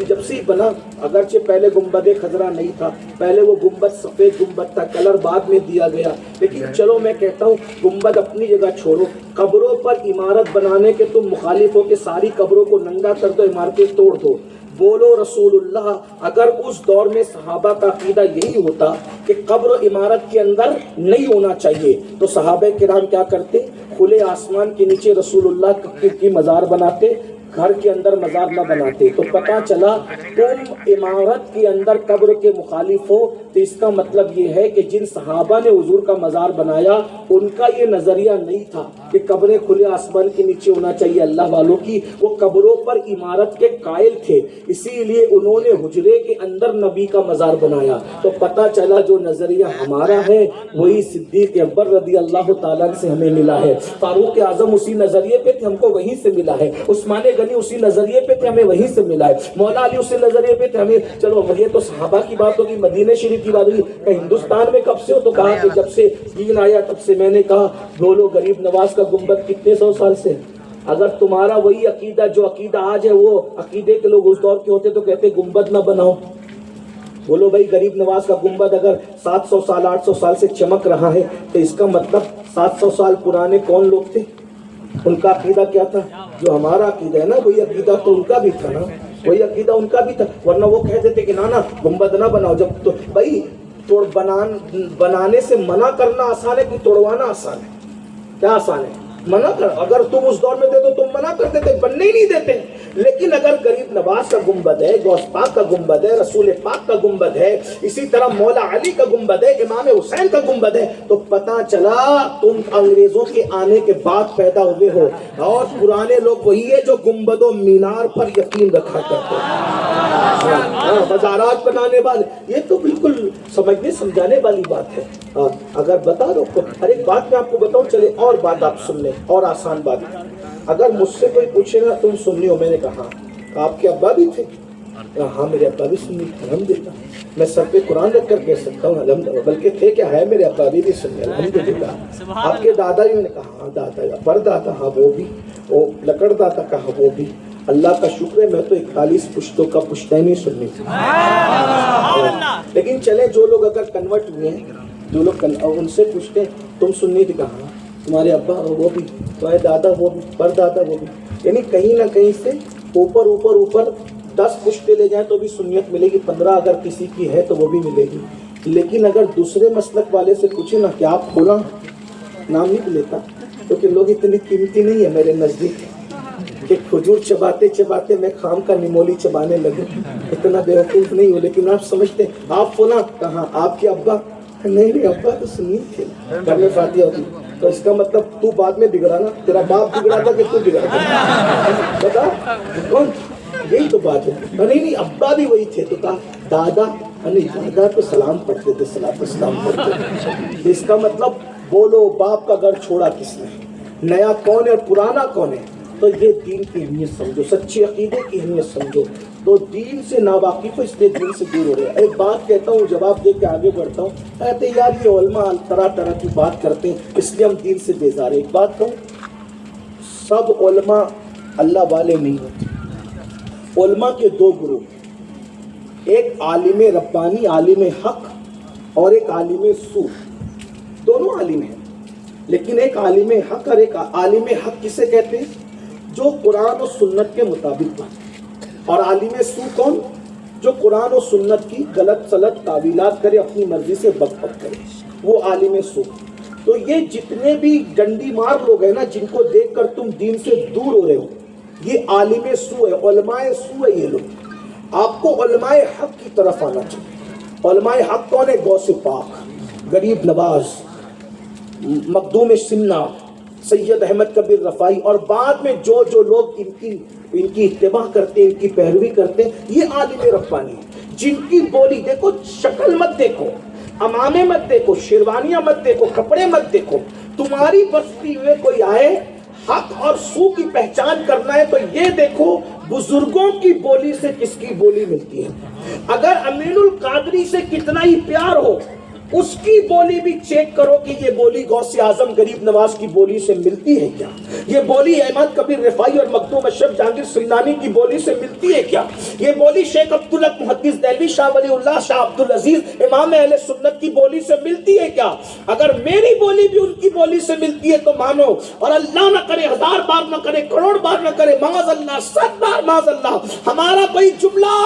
جب سے ہی بنا، اگرچہ پہلے گنبد خضرا نہیں تھا، پہلے وہ گنبد سفید گنبد تھا، کلر بعد میں دیا گیا۔ لیکن چلو میں کہتا ہوں گنبد اپنی جگہ چھوڑو، قبروں پر عمارت بنانے کے تم مخالف ہو کہ ساری قبروں کو ننگا کر دو، عمارتیں توڑ دو۔ بولو رسول اللہ، اگر اس دور میں صحابہ کا عقیدہ یہی ہوتا کہ قبر و عمارت کے اندر نہیں ہونا چاہیے تو صحابہ کرام کیا کرتے؟ کھلے آسمان کے نیچے رسول اللہ کی مزار بناتے، گھر کے اندر مزار نہ بناتے۔ تو پتہ چلا تم عمارت کے اندر قبر کے مخالف ہو، تو اس کا مطلب یہ ہے کہ جن صحابہ نے حضور کا مزار بنایا ان کا یہ نظریہ نہیں تھا کہ قبریں کھلے آسمان کے نیچے ہونا چاہیے اللہ والوں کی، وہ قبروں پر عمارت کے قائل تھے، اسی لیے انہوں نے حجرے کے اندر نبی کا مزار بنایا۔ تو پتہ چلا جو نظریہ ہمارا ہے وہی صدیق اکبر رضی اللہ تعالیٰ سے ہمیں ملا ہے، فاروق اعظم اسی نظریے پہ تھے، ہم کو وہیں سے ملا ہے، عثمان غنی اسی نظریے پہ تھے، ہمیں وہیں سے ملا ہے، مولا علی اسی نظریے پہ تھے، ہمیں چلو یہ تو صحابہ کی بات ہوگی، مدینہ شریف کی بات ہوگی، کہ ہندوستان میں کب سے ہو؟ تو کہا کہ جب سے دین آیا تب سے۔ میں نے کہا بولو غریب نواز کا گنبد کتنے 100 سال سے؟ اگر تمہارا وہی عقیدہ جو عقیدہ آج ہے وہ عقیدے کے لوگ اس دور کے ہوتے تو کہتے گنبد نہ بناؤ. بولو بھائی غریب نواز کا گنبد اگر 700 سال 800 سال سے چمک رہا ہے تو اس کا مطلب 700 سال پرانے کون لوگ تھے؟ ان کا عقیدہ کیا تھا؟ جو ہمارا عقیدہ ہے نا وہی عقیدہ تو ان کا بھی تھا نا, وہی عقیدہ ان کا بھی تھا. ورنہ وہ کہہ دیتے کہ نا گنبد نہ بناؤ. جب تو بھائی بنانے سے منع کرنا آسان ہے کہ توڑوانا آسان ہے؟ کیا آسان ہے؟ منع کر. اگر تم اس دور میں دے دو تم منع کر دیتے, بننے ہی نہیں دیتے. لیکن اگر غریب نواز کا گنبد ہے, غوث پاک کا گنبد ہے, رسول پاک کا گنبد ہے, اسی طرح مولا علی کا گنبد ہے, امام حسین کا گنبد ہے, تو پتہ چلا تم انگریزوں کے آنے کے بعد پیدا ہوئے ہو. اور پرانے لوگ وہی ہے جو گنبد و مینار پر یقین رکھا کرتے ہیں, بازارات بنانے والے. یہ تو بالکل سمجھنے سمجھانے والی بات ہے. اگر بتا دو ہر ایک بات میں آپ کو بتاؤں, چلے اور بات آپ سن لیں, اور آسان بات. اگر مجھ سے کوئی پوچھے گا تم سنی ہو, میں نے کہا آپ کے ابا بھی تھے؟ ہاں میرے ابا بھی سنی تھے. الحمدللہ میں سر پہ قرآن رکھ کر کہہ سکتا ہوں الحمدللہ, بلکہ تھے کیا ہے میرے ابا بھی سنی الحمدللہ. آپ کے دادا بھی؟ میں نے کہا ہاں دادا, پر دادا ہاں وہ بھی, وہ لکڑ دادا کہا وہ بھی. اللہ کا شکر ہے میں تو 41 پشتوں کا پشتینی سننی تھی. لیکن چلے جو لوگ اگر کنورٹ ہوئے ہیں, جو لوگ ان سے پوچھتے تم سننی تھی, کہاں تمہارے ابا وہ بھی, تمہارے دادا وہ بھی, پر دادا وہ بھی. یعنی کہیں نہ کہیں سے اوپر اوپر اوپر 10 پشتے لے جائیں تو بھی سنیت ملے گی, 15 اگر کسی کی ہے تو وہ بھی ملے گی. لیکن اگر دوسرے مسلک والے سے پوچھے نا کہ آپ کھولا, نام نہیں لیتا کیونکہ لوگ اتنی قیمتی نہیں ہے میرے نزدیک کہ کھجور چباتے چباتے میں خام کا نمولی چبانے لگوں. اتنا بیوقوف نہیں ہو. لیکن آپ سمجھتے آپ کھولا, کہاں آپ کے ابا؟ نہیں ابا تو سنی تھے, گھر میں فاتحہ ہوتی. تو اس کا مطلب تو بعد میں بگڑا نا, تیرا باپ بگڑا تھا کہ تو بگڑا تھا؟ بتا کون؟ یہی تو بات ہے. نہیں ابا بھی وہی تھے. تو کہا دادا, دادا تو سلام پڑھتے تھے, سلام پڑھتے تھے. اس کا مطلب بولو باپ کا گھر چھوڑا کس نے, نیا کون ہے اور پرانا کون ہے. تو یہ دین کی اہمیت سمجھو, سچی عقیدے کی اہمیت سمجھو. تو دین سے ناواقف ہو اس لیے دین سے دور ہو رہے ہیں. ایک بات کہتا ہوں, جواب دے کے آگے بڑھتا ہوں. کہتے یار یہ علماء طرح طرح کی بات کرتے ہیں اس لیے ہم دین سے بیزار ہیں. ایک بات کہوں, سب علماء اللہ والے نہیں ہوتے. علماء کے 2 گروہ, ایک عالم ربانی عالم حق اور ایک عالم سو. دونوں عالم ہیں لیکن ایک عالم حق اور ایک عالم حق کسے کہتے ہیں؟ جو قرآن و سنت کے مطابق بات. اور عالم سو کون؟ جو قرآن و سنت کی غلط سلط تعویلات کرے, اپنی مرضی سے بک بک کرے, وہ عالم سو. تو یہ جتنے بھی ڈنڈی مار لوگ ہیں نا, جن کو دیکھ کر تم دین سے دور ہو رہے ہو, یہ عالم سو ہے, علماء سو ہے یہ لوگ. آپ کو علماء حق کی طرف آنا چاہیے. علماء حق کون ہے؟ غوث پاک, غریب نواز, مخدوم سمنا, سید احمد کبیر رفاعی, اور بعد میں جو لوگ ان کی اتباع کرتے ہیں, ان کی پیروی کرتے ہیں, یہ عالم ربانی ہیں. جن کی بولی دیکھو, شکل مت دیکھو, امامے مت دیکھو, شیروانیاں مت دیکھو, کپڑے مت دیکھو. تمہاری بستی میں کوئی آئے, حق اور سو کی پہچان کرنا ہے تو یہ دیکھو بزرگوں کی بولی سے کس کی بولی ملتی ہے. اگر امین القادری سے کتنا ہی پیار ہو, اس کی بولی بھی چیک کرو کہ یہ بولی غوث اعظم غریب نواز کی بولی سے ملتی ہے کیا, یہ بولی احمد کبیر رفاعی اور مخدوم اشرف جہانگیر سمنانی کی بولی سے ملتی ہے کیا, یہ بولی شیخ عبدالحق محدث دہلوی, شاہ ولی اللہ, شاہ عبدالعزیز, امام اہل سنت کی بولی سے ملتی ہے کیا. اگر میری بولی بھی ان کی بولی سے ملتی ہے تو مانو, اور اللہ نہ کرے 1000 بار نہ کرے, کروڑ بار نہ کرے, معاذ اللہ 100 بار معاذ اللہ, ہمارا کوئی جملہ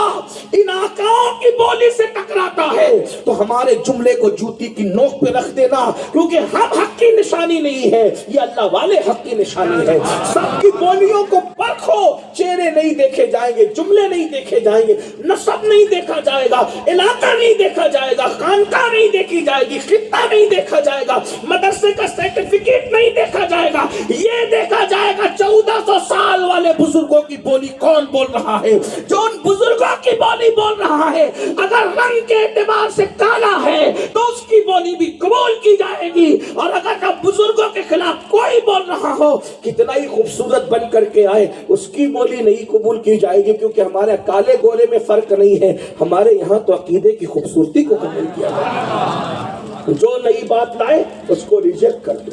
ان آقاؤں کی بولی سے ٹکراتا ہے تو ہمارے جملے کو جوتی کی نوک پہ رکھ دینا, کیونکہ ہم حق کی نشانی نہیں ہے, یہ اللہ والے حق کی نشانی ہے. سب کی بولیوں کو پرکھو, چہرے نہیں دیکھے جائیں گے, جملے نہیں دیکھے جائیں گے, نسب نہیں دیکھا جائے گا, علاقہ نہیں دیکھا جائے گا, خانقاہ نہیں دیکھی جائے گی, خطہ نہیں دیکھا جائے گا, مدرسے کا سرٹیفکیٹ نہیں دیکھا جائے گا, یہ دیکھا جائے گا 1400 سال والے بزرگوں کی بولی کون بول رہا ہے. جو ان بزرگوں کی بولی بول رہا ہے اگر رنگ کے اعتبار سے کالا ہے تو اس کی بولی بھی قبول کی جائے گی, اور اگر بزرگوں کے خلاف کوئی بول رہا ہو کتنا ہی خوبصورت بن کر کے آئے, اس کی بولی نہیں قبول کی جائے گی, کیونکہ ہمارے کالے گورے میں فرق نہیں ہے, ہمارے یہاں تو عقیدے کی خوبصورتی کو قبول کیا جائے. جو نئی بات لائے اس کو ریجیکٹ کر دو,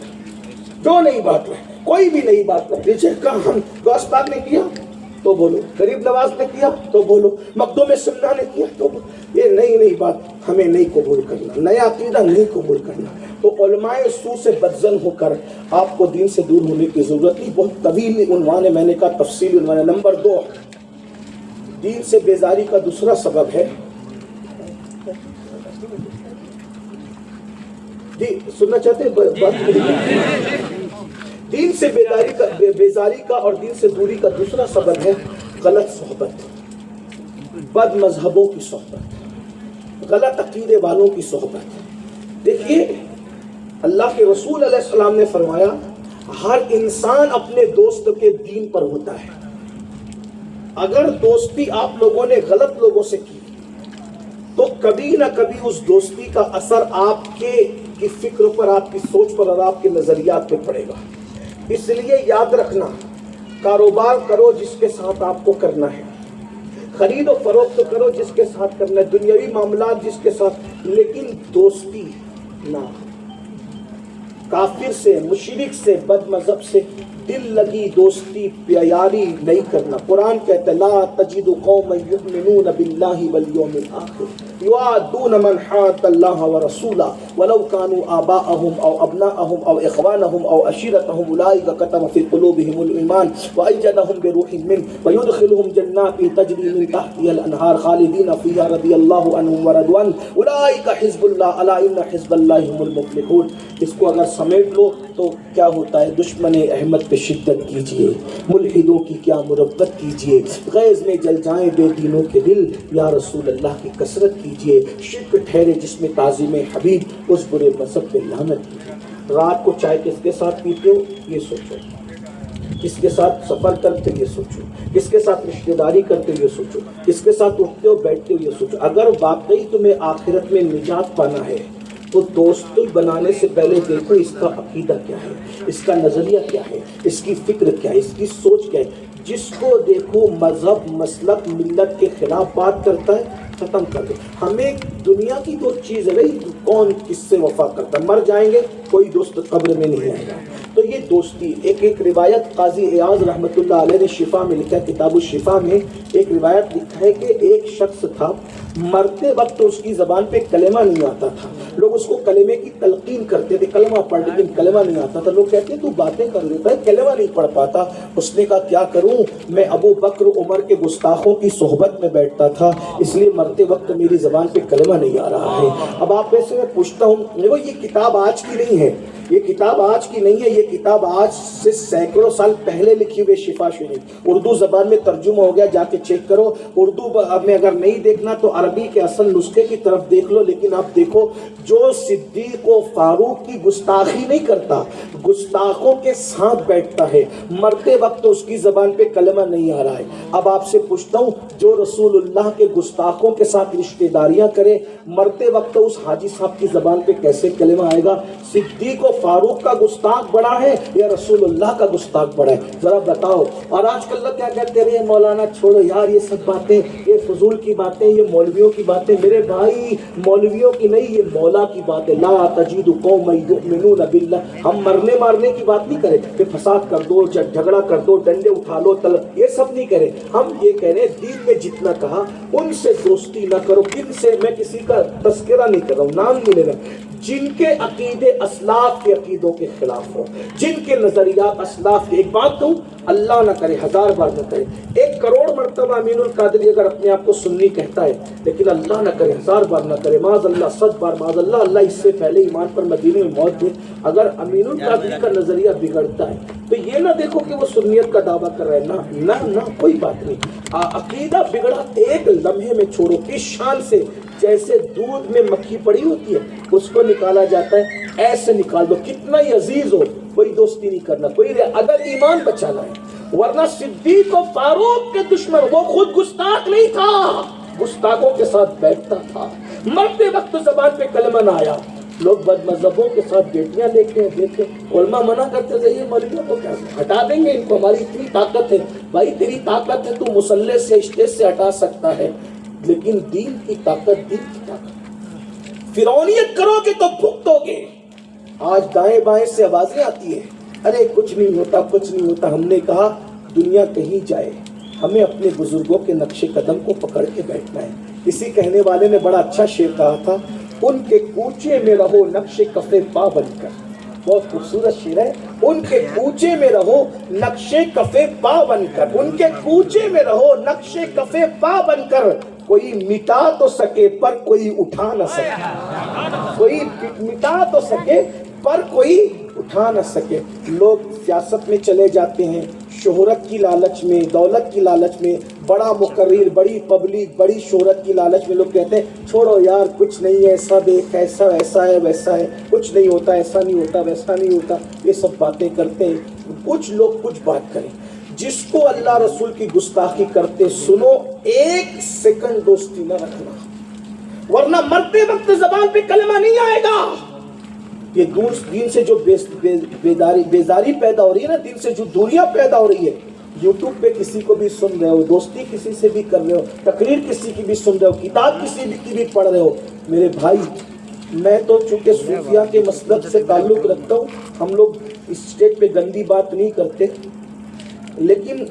جو نئی بات لائے. کوئی بھی نئی بات کر دیجیے کہ ہم غوث پاک نے کیا تو بولو، غریب نواز نے کیا تو بولو، مخدوم سمنا نے کیا تو بولو. یہ نئی بات ہمیں نہیں قبول کرنا، نیا عقیدہ نہیں قبول کرنا. تو علماء سو سے بدزن ہو کر آپ کو دین سے دور ہونے کی ضرورت نہیں. بہت طویل عنوان ہے، میں نے کہا تفصیلی عنوان ہے. نمبر 2، دین سے بیزاری کا دوسرا سبب ہے، سننا چاہتے ہیں بات؟ دین سے بیزاری کا اور دین سے دوری کا دوسرا سبب ہے غلط صحبت، بد مذہبوں کی صحبت، غلط عقیدے والوں کی صحبت. دیکھیے اللہ کے رسول علیہ السلام نے فرمایا ہر انسان اپنے دوست کے دین پر ہوتا ہے. اگر دوستی آپ لوگوں نے غلط لوگوں سے کی تو کبھی نہ کبھی اس دوستی کا اثر آپ کی فکر پر، آپ کی سوچ پر اور آپ کے نظریات پہ پڑے گا. اس لیے یاد رکھنا، کاروبار کرو جس کے ساتھ آپ کو کرنا ہے، خرید و فروخت کرو جس کے ساتھ کرنا ہے، دنیاوی معاملات جس کے ساتھ، لیکن دوستی نہ. کافر سے، مشرک سے، بد مذہب سے دل لگی دوستی پیاری نہیں کرنا. قرآن کہتا ہے لا تجد قوما یؤمنون باللہ والیوم الآخر یوادون من حاد اللہ ورسولہ ولو كانوا آباءهم او ابناءهم او اخوانهم او عشیرتهم اولئک كتب في قلوبهم الایمان وأیدهم بروح منه ويدخلهم جنات تجری من تحتها الانہار خالدین فیہا رضی اللہ عنہم ورضوا عنہ اولئک حزب اللہ الا ان حزب اللہ هم المفلحون. اس کو اگر سمیٹ لو تو کیا ہوتا ہے؟ دشمن احمد پہ شدت کیجئے، ملحدوں کی کیا مربت کیجئے، غیظ میں جل جائیں بے دینوں کے دل، یا رسول اللہ کی کثرت کیجئے، شرک ٹھہرے جس میں تعظیم حبیب، اس برے مذہب پہ لعنت کیجئے. رات کو چائے کس کے ساتھ پیتے ہو یہ سوچو، کس کے ساتھ سفر کرتے ہو یہ سوچو، کس کے ساتھ رشتہ داری کرتے ہو یہ سوچو، کس کے ساتھ اٹھتے ہو بیٹھتے ہو یہ سوچو. اگر واقعی تمہیں آخرت میں نجات پانا ہے تو دوستی بنانے سے پہلے دیکھو اس کا عقیدہ کیا ہے، اس کا نظریہ کیا ہے، اس کی فکر کیا ہے، اس کی سوچ کیا ہے. جس کو دیکھو مذہب، مسلک، ملت کے خلاف بات کرتا ہے ختم کر دو. ہمیں دنیا کی تو چیز ہے بھائی، کون کس سے وفا کرتا ہے، مر جائیں گے کوئی دوست قبر میں نہیں آئے گا. تو یہ دوستی ایک روایت قاضی ایاز رحمۃ اللہ علیہ نے شفا میں لکھا ہے، کتاب الشفا میں ایک روایت لکھا ہے کہ ایک شخص تھا، مرتے وقت اس کی زبان پہ کلمہ نہیں آتا تھا. لوگ اس کو کلمے کی تلقین کرتے تھے، کلمہ پڑھ، لیکن کلمہ نہیں آتا تھا. لوگ کہتے ہیں تو باتیں کر لیتا ہے، کلمہ نہیں پڑھ پاتا. اس نے کہا کیا کروں، میں ابو بکر عمر کے گستاخوں کی صحبت میں بیٹھتا تھا، اس لیے مرتے وقت میری زبان پہ کلمہ نہیں آ رہا ہے. اب آپ میں سے میں پوچھتا ہوں، دیکھو یہ کتاب آج کی نہیں ہے، یہ کتاب آج کی نہیں ہے، یہ کتاب آج سے سینکڑوں سال پہلے لکھی ہوئی شفا شریف اردو زبان میں ترجمہ ہو گیا، جا کے چیک کرو. اردو میں اگر نہیں دیکھنا تو عربی کے اصل نسخے کی طرف دیکھ لو. لیکن آپ دیکھو، جو صدیق و فاروق کی گستاخی نہیں کرتا، گستاخوں کے ساتھ بیٹھتا ہے، مرتے وقت اس کی زبان پہ کلمہ نہیں آ رہا ہے. اب آپ سے پوچھتا ہوں، جو رسول اللہ کے گستاخوں کے ساتھ رشتہ داریاں کرے، مرتے وقت اس حاجی صاحب کی زبان پہ کیسے کلمہ آئے گا؟ صدیق و فاروق کا گستاخ بڑا ہے یا رسول اللہ کا گستاخ بڑا ہے؟ ذرا بتاؤ. اور آج کل لوگ کیا کہتے ہیں، مولانا چھوڑو یار یہ سب باتیں، یہ فضول کی باتیں، یہ مولویوں کی باتیں. میرے بھائی مولویوں کی نہیں، یہ مولا کی بات ہے. لا تجد قوما یؤمنون باللہ. ہم مرنے مارنے کی بات نہیں کریں کہ فساد کر دو، جھگڑا کر دو، ڈنڈے اٹھا لو، یہ سب نہیں کریں. ہم یہ کہہ رہے ہیں دین میں جتنا کہا ان سے دوستی نہ کرو. کن سے؟ میں کسی کا تذکرہ نہیں کر رہا ہوں، نام نہیں لے رہا. جن کے عقیدے اسلاف کے عقیدوں کے خلاف ہو، جن کے نظریات اسلاف کے. ایک بات کہوں، اللہ نہ کرے، 1000 بار نہ کرے، 1 کروڑ مرتبہ امین القادری اگر اپنے آپ کو سنی کہتا ہے، لیکن اللہ نہ کرے، 1000 بار نہ کرے، معاذ اللہ، 100 بار معاذ اللہ، اللہ اس سے پہلے ایمان پر مدینے میں موت دے. اگر امین القادری کا نظریہ بگڑتا ہے تو یہ نہ دیکھو کہ وہ سنیت کا دعویٰ کر رہا ہے، نہ کوئی بات نہیں. عقیدہ بگڑا ایک لمحے میں چھوڑو، کس شان سے، جیسے دودھ میں مکھی پڑی ہوتی ہے اس کو نکالا جاتا ہے، ایسے نکال دو. کتنا ہی عزیز ہو، کوئی دوستی نہیں کرنا، کوئی اگر ایمان بچانا ہے. ورنہ صدیق و فاروق کے دشمن، وہ خود گستاخ نہیں تھا، گستاخوں کے ساتھ بیٹھتا تھا، مرتے وقت زبان پہ کلمہ نہ آیا. لوگ بد مذہبوں کے ساتھ بیٹیاں دیکھتے ہیں. علماء منع کرتے تھے، یہ مولویوں کو کیا ہٹا دیں گے، ان کو ہماری اتنی طاقت ہے. بھائی تیری طاقت ہے، تو مصلے سے، اسٹیج سے ہٹا سکتا ہے، لیکن دین کی طاقت، دین کی طاقت. فرعونیت کرو گے تو بھگتو گے. آج دائیں بائیں سے آوازیں آتی ہیں ارے کچھ نہیں ہوتا کچھ نہیں ہوتا. ہم نے کہا دنیا کہیں جائے ہمیں اپنے بزرگوں کے نقش قدم کو پکڑ کے بیٹھنا ہے. کسی کہنے والے نے بڑا اچھا شعر کہا تھا, ان کے کوچے میں رہو نقش کف پا بن کر. بہت خوبصورت شعر ہے. ان کے کوچے میں رہو نقش کف پا بن کر, ان کے کوچے میں رہو نقش کف پا بن کر. کوئی مٹا تو سکے پر کوئی اٹھا نہ سکے, کوئی مٹا تو سکے پر کوئی اٹھا نہ سکے. لوگ سیاست میں چلے جاتے ہیں شہرت کی لالچ میں, دولت کی لالچ میں, بڑا مقرر, بڑی پبلک, بڑی شہرت کی لالچ میں. لوگ کہتے ہیں چھوڑو یار کچھ نہیں ہے, سب ایک ایسا ایسا ہے ویسا ہے, کچھ نہیں ہوتا, ایسا نہیں ہوتا ویسا نہیں ہوتا. یہ سب باتیں کرتے ہیں. کچھ لوگ کچھ بات کریں. جس کو اللہ رسول کی گستاخی کرتے سنو, ایک سیکنڈ دوستی نہ رکھنا, ورنہ مرتے وقت زبان پہ کلمہ نہیں آئے گا. یہ دین سے جو بیزاری پیدا ہو رہی ہے نا, دین سے جو دوریاں پیدا ہو رہی ہے, یوٹیوب پہ کسی کو بھی سن رہے ہو, دوستی کسی سے بھی کر رہے ہو, تقریر کسی کی بھی سن رہے ہو, کتاب کسی کی بھی پڑھ رہے ہو. میرے بھائی میں تو چونکہ صوفیہ کے مسلک سے تعلق رکھتا ہوں, ہم لوگ اس اسٹیج پہ گندی بات نہیں کرتے, لیکن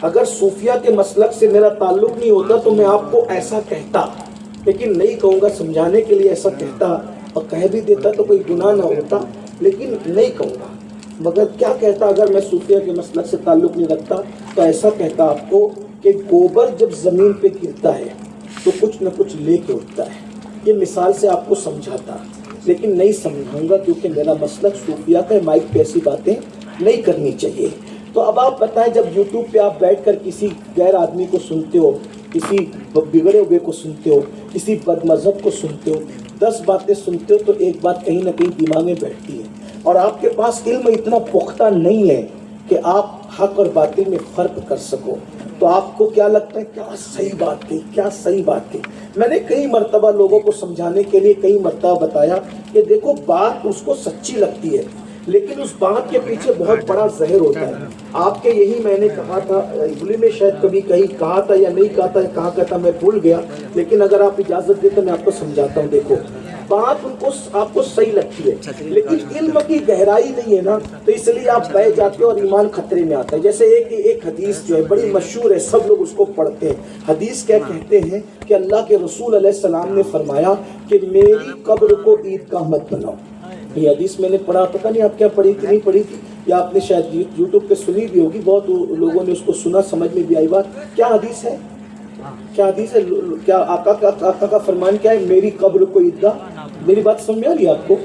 اگر صوفیہ کے مسلک سے میرا تعلق نہیں ہوتا تو میں آپ کو ایسا کہتا, لیکن نہیں کہوں گا, سمجھانے کے لیے ایسا کہتا, اور کہہ بھی دیتا تو کوئی گناہ نہ ہوتا, لیکن نہیں کہوں گا. مگر کیا کہتا اگر میں صوفیہ کے مسلک سے تعلق نہیں رکھتا تو ایسا کہتا آپ کو کہ گوبر جب زمین پہ گرتا ہے تو کچھ نہ کچھ لے کے اٹھتا ہے. یہ مثال سے آپ کو سمجھاتا, لیکن نہیں سمجھاؤں گا کیونکہ میرا مسلک صوفیہ کا مائک پہ ایسی باتیں نہیں کرنی چاہیے. تو اب آپ بتائیں, جب یوٹیوب پہ آپ بیٹھ کر کسی غیر آدمی کو سنتے ہو, کسی بگڑے ہوئے کو سنتے ہو, کسی بد مذہب کو سنتے ہو, 10 باتیں سنتے ہو تو ایک بات کہیں نہ کہیں دماغ میں بیٹھتی ہے, اور آپ کے پاس علم اتنا پختہ نہیں ہے کہ آپ حق اور باطل میں فرق کر سکو. تو آپ کو کیا لگتا ہے کیا صحیح بات تھی, کیا صحیح بات تھی. میں نے کئی مرتبہ لوگوں کو سمجھانے کے لیے کئی مرتبہ بتایا کہ دیکھو بات اس کو سچی لگتی ہے, لیکن اس بات کے پیچھے بہت بڑا زہر ہوتا ہے. آپ کے یہی میں نے کہا تھا, بلی میں شاید کبھی کہیں کہا تھا یا نہیں کہا تھا, کہاں کہتا میں بھول گیا, لیکن اگر آپ اجازت دیں تو میں آپ کو سمجھاتا ہوں. دیکھو بات ان کو آپ کو صحیح لگتی ہے, لیکن علم کی گہرائی نہیں ہے نا, تو اس لیے آپ بہ جاتے ہو اور ایمان خطرے میں آتا ہے. جیسے ایک حدیث جو ہے بڑی مشہور ہے, سب لوگ اس کو پڑھتے ہیں. حدیث کیا کہتے ہیں کہ اللہ کے رسول علیہ السلام نے فرمایا کہ میری قبر کو عیدگاہ مت بناؤ. یہ حدیث میں نے پڑھا, پتہ نہیں آپ کیا پڑھی تھی, نہیں پڑھی تھی, یا آپ نے شاید یوٹیوب پہ سنی بھی ہوگی, بہت لوگوں نے اس کو سنا, سمجھ میں بھی آئی بات. کیا حدیث ہے, کیا حدیث ہے, کیا آقا کا فرمان کیا ہے, میری قبر کو عیدگاہ. میری بات سمجھ آ رہی ہے آپ کو,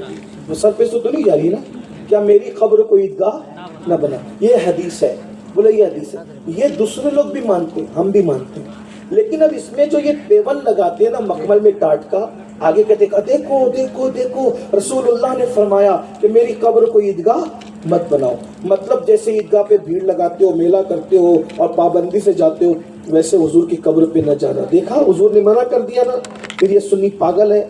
سر پہ تو نہیں جا رہی نا, کیا میری قبر کو عیدگاہ نہ بنا, یہ حدیث ہے. بولے یہ حدیث ہے, یہ دوسرے لوگ بھی مانتے ہیں, ہم بھی مانتے ہیں, لیکن اب اس میں جو یہ پیون لگاتے ہیں نا مخمل میں ٹاٹ کا, آگے کہتے ہیں دیکھو دیکھو دیکھو رسول اللہ نے فرمایا کہ میری قبر کو عیدگاہ مت بناؤ. مطلب جیسے عیدگاہ پہ بھیڑ لگاتے ہو, میلہ کرتے ہو اور پابندی سے جاتے ہو, ویسے حضور کی قبر پہ نہ جانا. دیکھا حضور نے منع کر دیا نا. پھر یہ سنی پاگل ہے,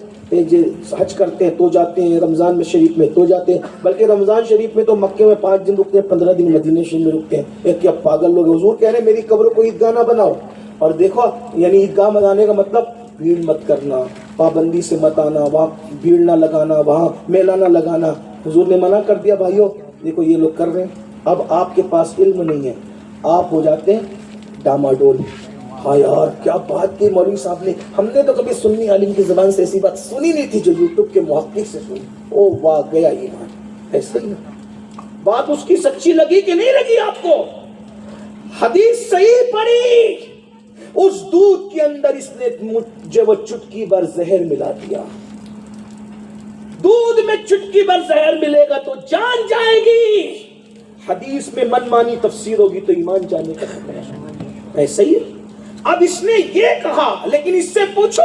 حج کرتے ہیں تو جاتے ہیں, رمضان میں شریف میں تو جاتے ہیں, بلکہ رمضان شریف میں تو مکے میں 5 دن رکتے ہیں, 15 دن مدینہ شریف میں رکتے ہیں. ایک کیا پاگل لوگ. حضور کہہ رہے ہیں میری قبر کو عیدگاہ نہ بناؤ. اور دیکھو یعنی عیدگاہ بنانے کا مطلب بھیڑ مت کرنا, پابندی سے مت آنا, وہاں بھیڑ نہ لگانا, وہاں میلہ نہ لگانا. حضور نے منع کر دیا. بھائیو دیکھو یہ لوگ کر رہے ہیں. اب آپ کے پاس علم نہیں ہے, آپ ہو جاتے ہیں ڈاماڈول. ہاں یار کیا بات کی مولوی صاحب نے, ہم نے تو کبھی سنی عالم کی زبان سے ایسی بات سنی نہیں تھی جو یوٹیوب کے محقق سے سنی. او واہ گیا ایمان. ایسے ہی بات اس کی سچی لگی کہ نہیں لگی آپ کو؟ حدیث صحیح پڑھی, اس دودھ کے اندر اس نے مجھے وہ چٹکی بھر زہر ملا دیا. دودھ میں چٹکی بھر زہر ملے گا تو جان جائے گی. حدیث میں من مانی تفسیر ہوگی تو ایمان جانے کا خطرہ ہے. ایسا ہی اب اس نے یہ کہا, لیکن اس سے پوچھو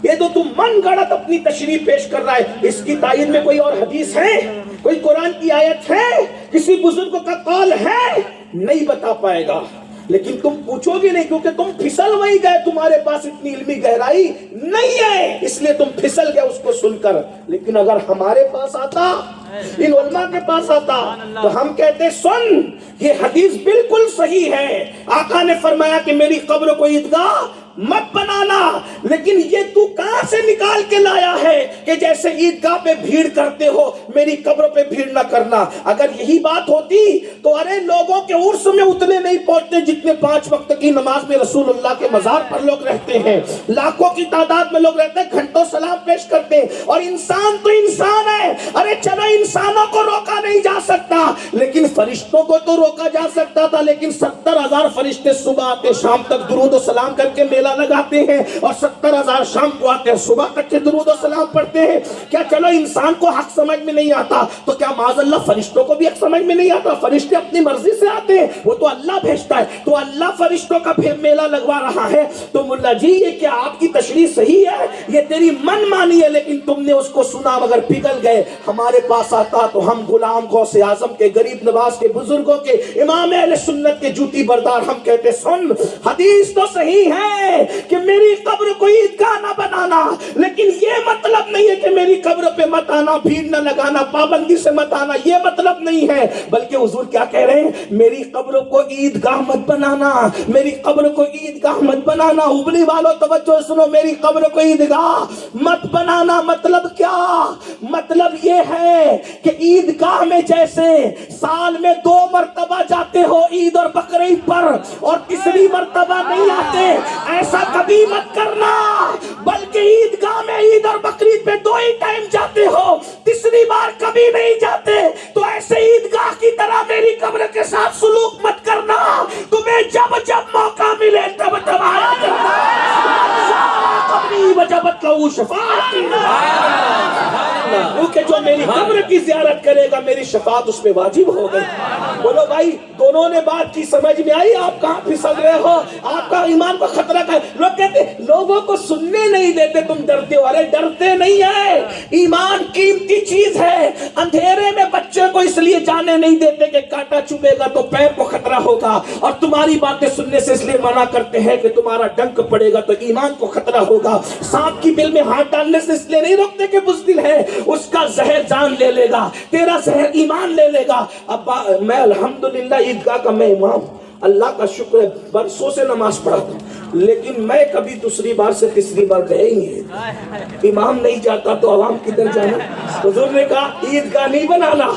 یہ تو تم من گڑت اپنی تشریح پیش کر رہا ہے, اس کی تائید میں کوئی اور حدیث ہے, کوئی قرآن کی آیت ہے, کسی بزرگ کا قول ہے؟ نہیں بتا پائے گا. لیکن تم پوچھو گے نہیں کیونکہ تم پھسل وہی گئے, تمہارے پاس اتنی علمی گہرائی نہیں ہے, اس لیے تم پھسل گئے اس کو سن کر. لیکن اگر ہمارے پاس آتا, ان علماء کے پاس آتا, تو ہم کہتے سن یہ حدیث بالکل صحیح ہے, آقا نے فرمایا کہ میری قبر کو عیدگاہ مت بنانا، لیکن یہ تو کہاں سے نکال کے لایا ہے کہ جیسے عیدگاہ پہ بھیڑ کرتے ہو میری قبر پہ بھیڑ نہ کرنا؟ اگر یہی بات ہوتی تو ارے لوگوں کے عرس میں اتنے نہیں پہنچتے جتنے 5 وقت کی نماز میں رسول اللہ کے مزار پر لوگ رہتے ہیں، لاکھوں کی تعداد میں لوگ رہتے ہیں، گھنٹوں سلام پیش کرتے ہیں، اور انسان تو انسان ہے۔ ارے چلو انسانوں کو روکا نہیں جا سکتا لیکن فرشتوں کو تو روکا جا سکتا تھا، لیکن 70,000 فرشتے صبح آتے شام تک درود و سلام کر کے میلہ لگاتے ہیں، اور 70,000 شام کو آتے ہیں صبح تک کے درود و سلام پڑھتے ہیں۔ کیا چلو انسان کو حق سمجھ میں نہیں آتا تو کیا معاذ اللہ فرشتوں کو بھی حق سمجھ میں نہیں آتا؟ فرشتے اپنی مرضی سے آتے ہیں، وہ تو اللہ بھیجتا ہے، تو اللہ فرشتوں کا میلہ لگوا رہا ہے۔ تو ملا جی یہ کیا آپ کی تشریح صحیح ہے؟ یہ تیری من مانی ہے، لیکن تم نے اس کو سنا مگر پگھل گئے۔ ہمارے پاس آتا تو ہم غلام غوث اعظم کے، غریب نواز کے، بزرگوں کے، امام اہل سنت کے جوتی بردار ہم کہتے سن حدیث تو صحیح ہے کہ میری قبر کو عیدگاہ نہ بنانا، لیکن یہ مطلب نہیں ہے کہ میری قبر پہ مت آنا، بھیڑ نہ لگانا، پابندی سے مت آنا، یہ مطلب نہیں ہے۔ بلکہ حضور کیا کہہ رہے ہیں؟ میری قبر کو عیدگاہ مت بنانا، میری قبر کو عیدگاہ مت بنانا۔ ابلی والوں توجہ سنو، میری قبر کو عیدگاہ مت بنانا مطلب کیا؟ مطلب یہ ہے کہ عیدگاہ میں جیسے سال میں 2 مرتبہ جاتے ہو عید اور بقرعید پر اور تیسری مرتبہ نہیں آتے، ایسا کبھی مت کرنا، بلکہ عیدگاہ میں عید اور بقرعید پہ 2 ہی ٹائم جاتے ہو، تیسری بار کبھی نہیں جاتے۔ تو ایسے عیدگاہ کی طرح میری قبر کے ساتھ سلوک مت کرنا، تمہیں جب جب موقع ملے تب تب آیا کرنا۔ قبری وجبت لہو شفاعتی، کیونکہ جو میری قبر کی زیارت کرے گا میری شفاعت اس پہ واجب ہو گئی۔ بولو بھائی دونوں نے بات کی سمجھ میں آئی؟ آپ کہاں پھسل رہے ہو؟ آپ کا ایمان کو خطرہ کا ہے۔ لوگ کہتے ہیں لوگوں کو سننے نہیں دیتے تم ڈرتے ہو، ارے ڈرتے نہیں ہے، ایمان قیمتی چیز ہے۔ اندھیرے میں بچے کو اس لیے جانے نہیں دیتے کہ کانٹا چبھے گا تو پیر کو خطرہ ہوگا، اور تمہاری باتیں سننے سے اس لیے منع کرتے ہیں کہ تمہارا ڈنک پڑے گا تو ایمان کو خطرہ ہوگا۔ سانپ کی بل میں ہاتھ ڈالنے سے اس لیے نہیں روکتے کہ بزدل ہے، اس کا زہر جان لے لے گا، تیرا زہر ایمان لے لے گا۔ اب میں الحمدللہ عیدگاہ کا میں امام، اللہ کا شکر ہے برسوں سے نماز پڑھتا ہوں، لیکن میں کبھی دوسری بار سے تیسری بار گیا ہی نہیں۔ امام نہیں جاتا تو عوام کدھر جانا؟ حضور نے کہا عیدگاہ نہیں بنانا،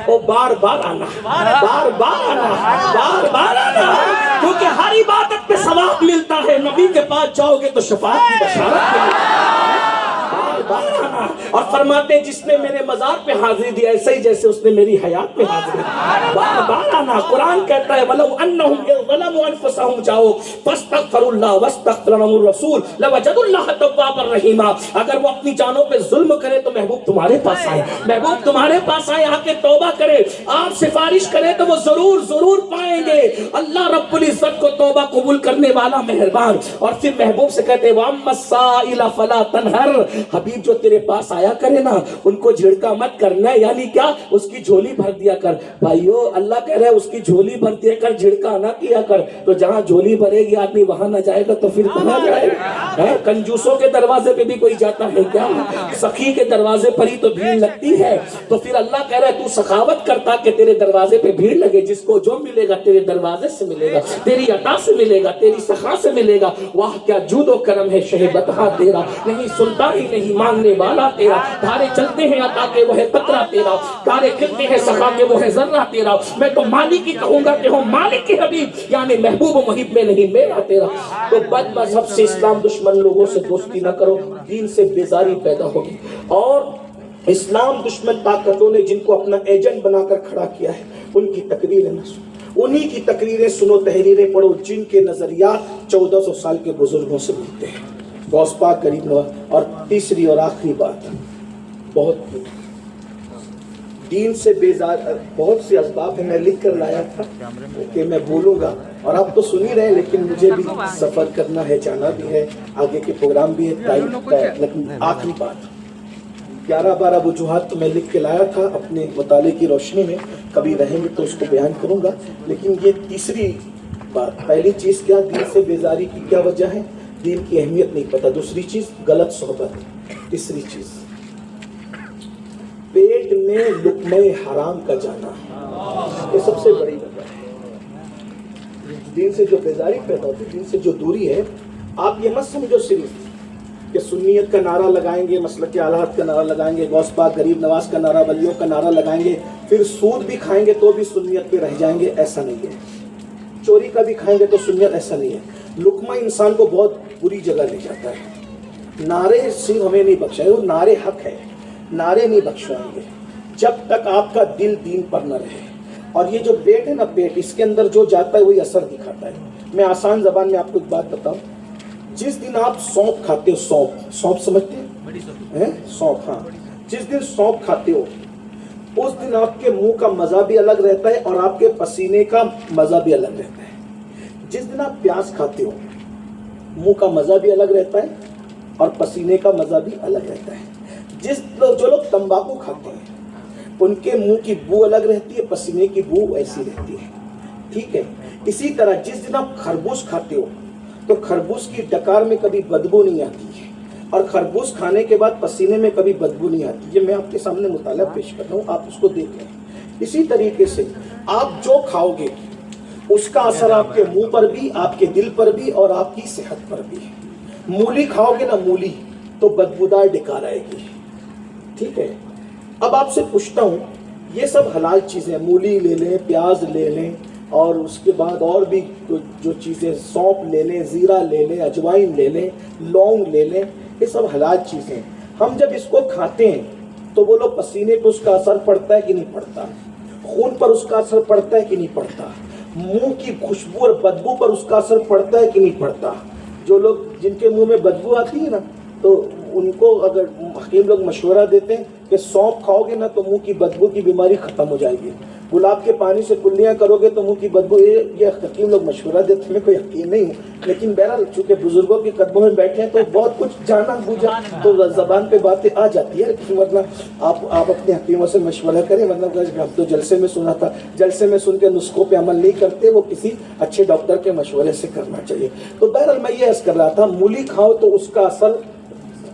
اور بار بار آنا، بار بار آنا، بار بار آنا، کیونکہ ہر عبادت پہ ثواب ملتا ہے۔ نبی کے پاس جاؤ گے تو شفاعت کی بشارت ملے گی۔ بار آنا، اور فرماتے جس نے میرے مزار پہ حاضری دی ایسے ہی جیسے اس نے میری حیات میں حاضری دی۔ بار بار آنا، قرآن کہتا ہے وَلَوْ أَنَّهُمْ إِذْ ظَلَمُوا أَنفُسَهُمْ جَاءُوكَ فَاسْتَغْفَرُوا اللَّهَ وَاسْتَغْفَرَ لَهُمُ الرَّسُولُ لَوَجَدُوا اللَّهَ تَوَّابًا رَحِيمًا۔ اگر وہ اپنی جانوں پہ ظلم کرے تو محبوب تمہارے پاس آئے، محبوب تمہارے پاس آئے، آ کے توبہ کرے، آپ سفارش کرے تو وہ ضرور ضرور پائیں گے۔ اللہ رب العزت کو توبہ قبول کرنے والا مہربان۔ اور پھر محبوب سے کہتے وَأَمَّا السَّائِلَ فَلَا تَنْهَرْ، حبیب جو تیرے پاس آیا کرے نا ان کو جھڑکا مت کرنا ہے، یعنی کیا؟ اس کی جھولی بھر دیا کر۔ بھائیو اللہ کہہ رہا ہے اس کی جھولی بھر دیا کر، جھڑکا نہ کیا کر۔ تو جہاں جھولی بھرے گی آدمی وہاں نہ جائے گا تو پھر کہاں جائے گا؟ کنجوسوں کے دروازے پہ بھی کوئی جاتا ہے کیا؟ سخی کے دروازے پر ہی تو بھیڑ لگتی ہے۔ تو پھر اللہ کہہ رہا ہے تو سخاوت کرتا کہ تیرے دروازے پہ بھیڑ لگے، جس کو جو ملے گا تیرے دروازے سے ملے گا، تیری عطا سے ملے گا، تیری سخا سے ملے گا۔ واہ کیا جود و کرم ہے شہ بتہا تیرا، نہیں سنتا ہی نہیں ماننے والا تیرا، دھارے چلتے ہیں عطا کے وہ ہے قطرہ تیرا، دھارے کھلتے ہیں سخا کے وہ ہے ذرہ تیرا۔ میں تو مالک ہی کہوں گا کہ ہو مالک کی حبیب، یعنی محبوب و محب میں نہیں میرا تیرا۔ تو بد مذہب سے اسلام دشمن لوگوں سے دوستی نہ کرو، دین سے بیزاری پیدا ہوگی۔ اور اسلام دشمن طاقتوں نے جن کو اپنا ایجنٹ بنا کر کھڑا کیا ہے ان کی تقریریں نہ سنو، انہی کی تقریریں سنو، تحریریں پڑھو جن کے نظریات 1400 سال کے بزرگوں سے ملتے ہیں۔ غوث پاک غریب نواز۔ اور تیسری اور آخری بات، بہت دین سے بیزار بہت سے اسباب ہیں، میں لکھ کر لایا تھا کہ میں بولوں گا، اور آپ تو سن ہی رہے ہیں، لیکن مجھے بھی سفر کرنا ہے، جانا بھی ہے، آگے کے پروگرام بھی ہے، ٹائم کا ہے۔ لیکن آخری بات 11-12 وجوہات تو میں لکھ کے لایا تھا اپنے مطالعے کی روشنی میں، کبھی رہیں گے تو اس کو بیان کروں گا۔ لیکن یہ تیسری بات، پہلی چیز کیا؟ دین سے بیزاری کی کیا وجہ ہے؟ دین کی اہمیت نہیں پتہ۔ دوسری چیز غلط صحبت۔ تیسری چیز پیٹ میں لقمہ حرام کا جانا، یہ سب سے بڑی وجہ ہے۔ دین سے جو بیزاری پیدا ہوتی ہے، دین سے جو دوری ہے، آپ یہ مت سمجھو صرف کہ سنیت کا نعرہ لگائیں گے، مسلک اعلیٰ کا نعرہ لگائیں گے، غوث پاک غریب نواز کا نعرہ، ولیوں کا نعرہ لگائیں گے، پھر سود بھی کھائیں گے تو بھی سنیت پہ رہ جائیں گے، ایسا نہیں ہے۔ چوری کا بھی کھائیں گے تو سنیت، ایسا نہیں ہے۔ لقمہ انسان کو بہت بری جگہ لے جاتا ہے۔ نعرے صرف ہمیں نہیں بخشائے، وہ نعرے حق ہے، نعرے نہیں بخشوائیں گے جب تک آپ کا دل دین پر نہ رہے۔ اور یہ جو پیٹ ہے نا، پیٹ، اس کے اندر جو جاتا ہے وہی اثر دکھاتا ہے۔ میں آسان زبان میں آپ کو ایک بات بتاؤں، جس دن آپ سونپ کھاتے ہو، سونپ سمجھتے ہیں؟ سونپ، ہاں، جس دن سونپ کھاتے ہو اس دن آپ کے منہ کا مزہ بھی الگ رہتا ہے اور آپ کے پسینے کا مزہ بھی الگ رہتا ہے۔ جس دن آپ پیاز کھاتے ہو منہ کا مزہ بھی الگ رہتا ہے اور پسینے کا مزہ بھی الگ رہتا ہے۔ جو لوگ تمباکو کھاتے ہیں ان کے منہ کی بو الگ رہتی ہے، پسینے کی بو ایسی رہتی ہے، ٹھیک ہے۔ اسی طرح جس دن آپ خربوز کھاتے ہو تو خربوز کی ڈکار میں کبھی بدبو نہیں آتی ہے اور خربوز کھانے کے بعد پسینے میں کبھی بدبو نہیں آتی۔ یہ میں آپ کے سامنے مطالعہ پیش کر رہا ہوں، آپ اس کو دیکھ لیں۔ اسی طریقے سے آپ جو کھاؤ گے اس کا اثر آپ کے منہ پر بھی، آپ کے دل پر بھی اور آپ کی صحت پر بھی۔ مولی کھاؤ گے نا، مولی، تو بدبودار ڈکار آئے گی، ٹھیک ہے۔ اب آپ سے پوچھتا ہوں، یہ سب حلال چیزیں، مولی لے لیں، پیاز لے لیں، اور اس کے بعد اور بھی جو چیزیں، سونپ لے لیں، زیرہ لے لیں، اجوائن لے لیں، لونگ لے لیں، یہ سب حلال چیزیں۔ ہم جب اس کو کھاتے ہیں تو بولو پسینے پر اس کا اثر پڑتا ہے کہ نہیں پڑتا؟ خون پر اس کا اثر پڑتا ہے کہ نہیں پڑتا؟ منہ کی خوشبو اور بدبو پر اس کا اثر پڑتا ہے کہ نہیں پڑتا؟ جو لوگ جن کے منہ میں بدبو آتی ہے نا، تو ان کو اگر حکیم لوگ مشورہ دیتے ہیں کہ سونپ کھاؤ گے نا تو منہ کی بدبو کی بیماری ختم ہو جائے گی، گلاب کے پانی سے کلیاں کرو گے تو منہ کی بدبو، یہ حکیم لوگ مشورہ دیتے ہیں، میں کوئی یقین نہیں ہوں، لیکن بہرحال چونکہ بزرگوں کے قدموں میں بیٹھے ہیں تو بہت کچھ جانا بوجھا تو زبان پہ باتیں آ جاتی ہے۔ مطلب آپ اپنے حکیموں سے مشورہ کریں، مطلب ہم تو جلسے میں سنا تھا، جلسے میں سن کے نسخوں پہ عمل نہیں کرتے، وہ کسی اچھے ڈاکٹر کے مشورے سے کرنا چاہیے۔ تو بہرحال میں یہ عرض کر رہا تھا، مولی کھاؤ تو اس کا اثر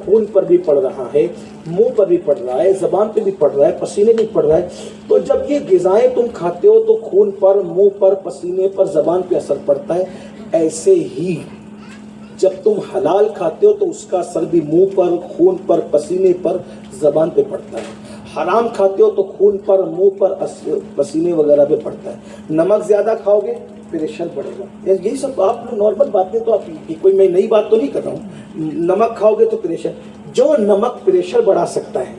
خون پر بھی پڑ رہا ہے، منہ پر بھی پڑ رہا ہے، زبان پہ بھی پڑ رہا ہے، پسینے بھی پڑ رہا ہے۔ تو جب یہ غذائیں تم کھاتے ہو تو خون پر، منہ پر، پسینے پر، زبان پہ اثر پڑتا ہے۔ ایسے ہی جب تم حلال کھاتے ہو تو اس کا اثر بھی منہ پر، خون پر، پسینے پر، زبان پہ پڑتا ہے۔ حرام کھاتے ہو تو خون پر، منہ پر، پسینے وغیرہ پہ پڑتا ہے۔ نمک زیادہ کھاؤ گے پریشر بڑھے گا۔ یہی سب آپ نارمل باتیں، تو آپ کی کوئی میں نئی بات تو نہیں کر رہا ہوں۔ نمک کھاؤ گے تو پریشر، جو نمک پریشر بڑھا سکتا ہے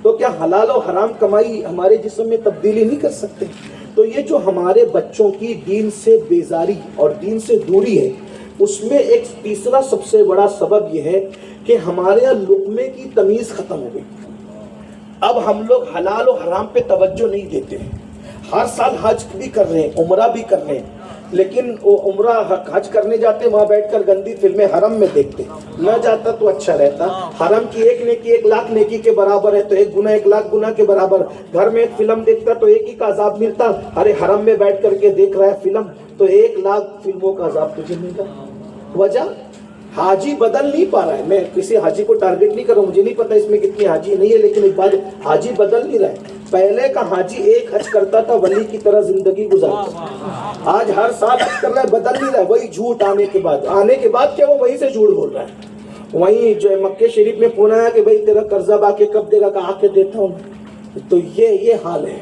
تو کیا حلال و حرام کمائی ہمارے جسم میں تبدیلی نہیں کر سکتے؟ تو یہ جو ہمارے بچوں کی دین سے بیزاری اور دین سے دوری ہے، اس میں ایک تیسرا سب سے بڑا سبب یہ ہے کہ ہمارے یہاں لقمے کی تمیز ختم ہو گئی۔ اب ہم لوگ حلال و حرام پہ توجہ نہیں دیتے ہیں۔ ہر سال حج بھی کر رہے ہیں، عمرہ بھی کر رہے ہیں، لیکن وہ عمرہ حج کرنے جاتے ہیں، وہاں بیٹھ کر گندی فلمیں حرم میں دیکھتے ہیں۔ نہ جاتا تو اچھا رہتا۔ حرم کی ایک نیکی 1,00,000 نیکی کے برابر ہے، تو ایک گناہ 1,00,000 گناہ کے برابر۔ گھر میں ایک فلم دیکھتا تو ایک ہی کا عذاب ملتا، ارے حرم میں بیٹھ کر کے دیکھ رہا ہے فلم تو 1,00,000 فلموں کا عذاب تجھے ملتا۔ وجہ حاجی بدل نہیں پا رہا ہے۔ میں کسی حاجی کو ٹارگٹ نہیں کر رہا ہوں، مجھے نہیں پتا اس میں کتنی حاجی نہیں ہے، لیکن ایک بات، حاجی بدل نہیں رہا ہے۔ پہلے کا حاجی ایک حج کرتا تھا، ولی کی طرح زندگی گزارتا تھا۔ آج ہر سال حج کر رہا ہے، بدل نہیں رہا ہے، وہی جھوٹ آنے کے بعد کیا وہ وہیں سے جھوٹ بول رہا ہے۔ وہیں جو مکے شریف میں فون آیا کہ بھائی تیرا قرضہ باقی کب دے گا، کہ آ کے دیتا ہوں۔ تو یہ حال ہے۔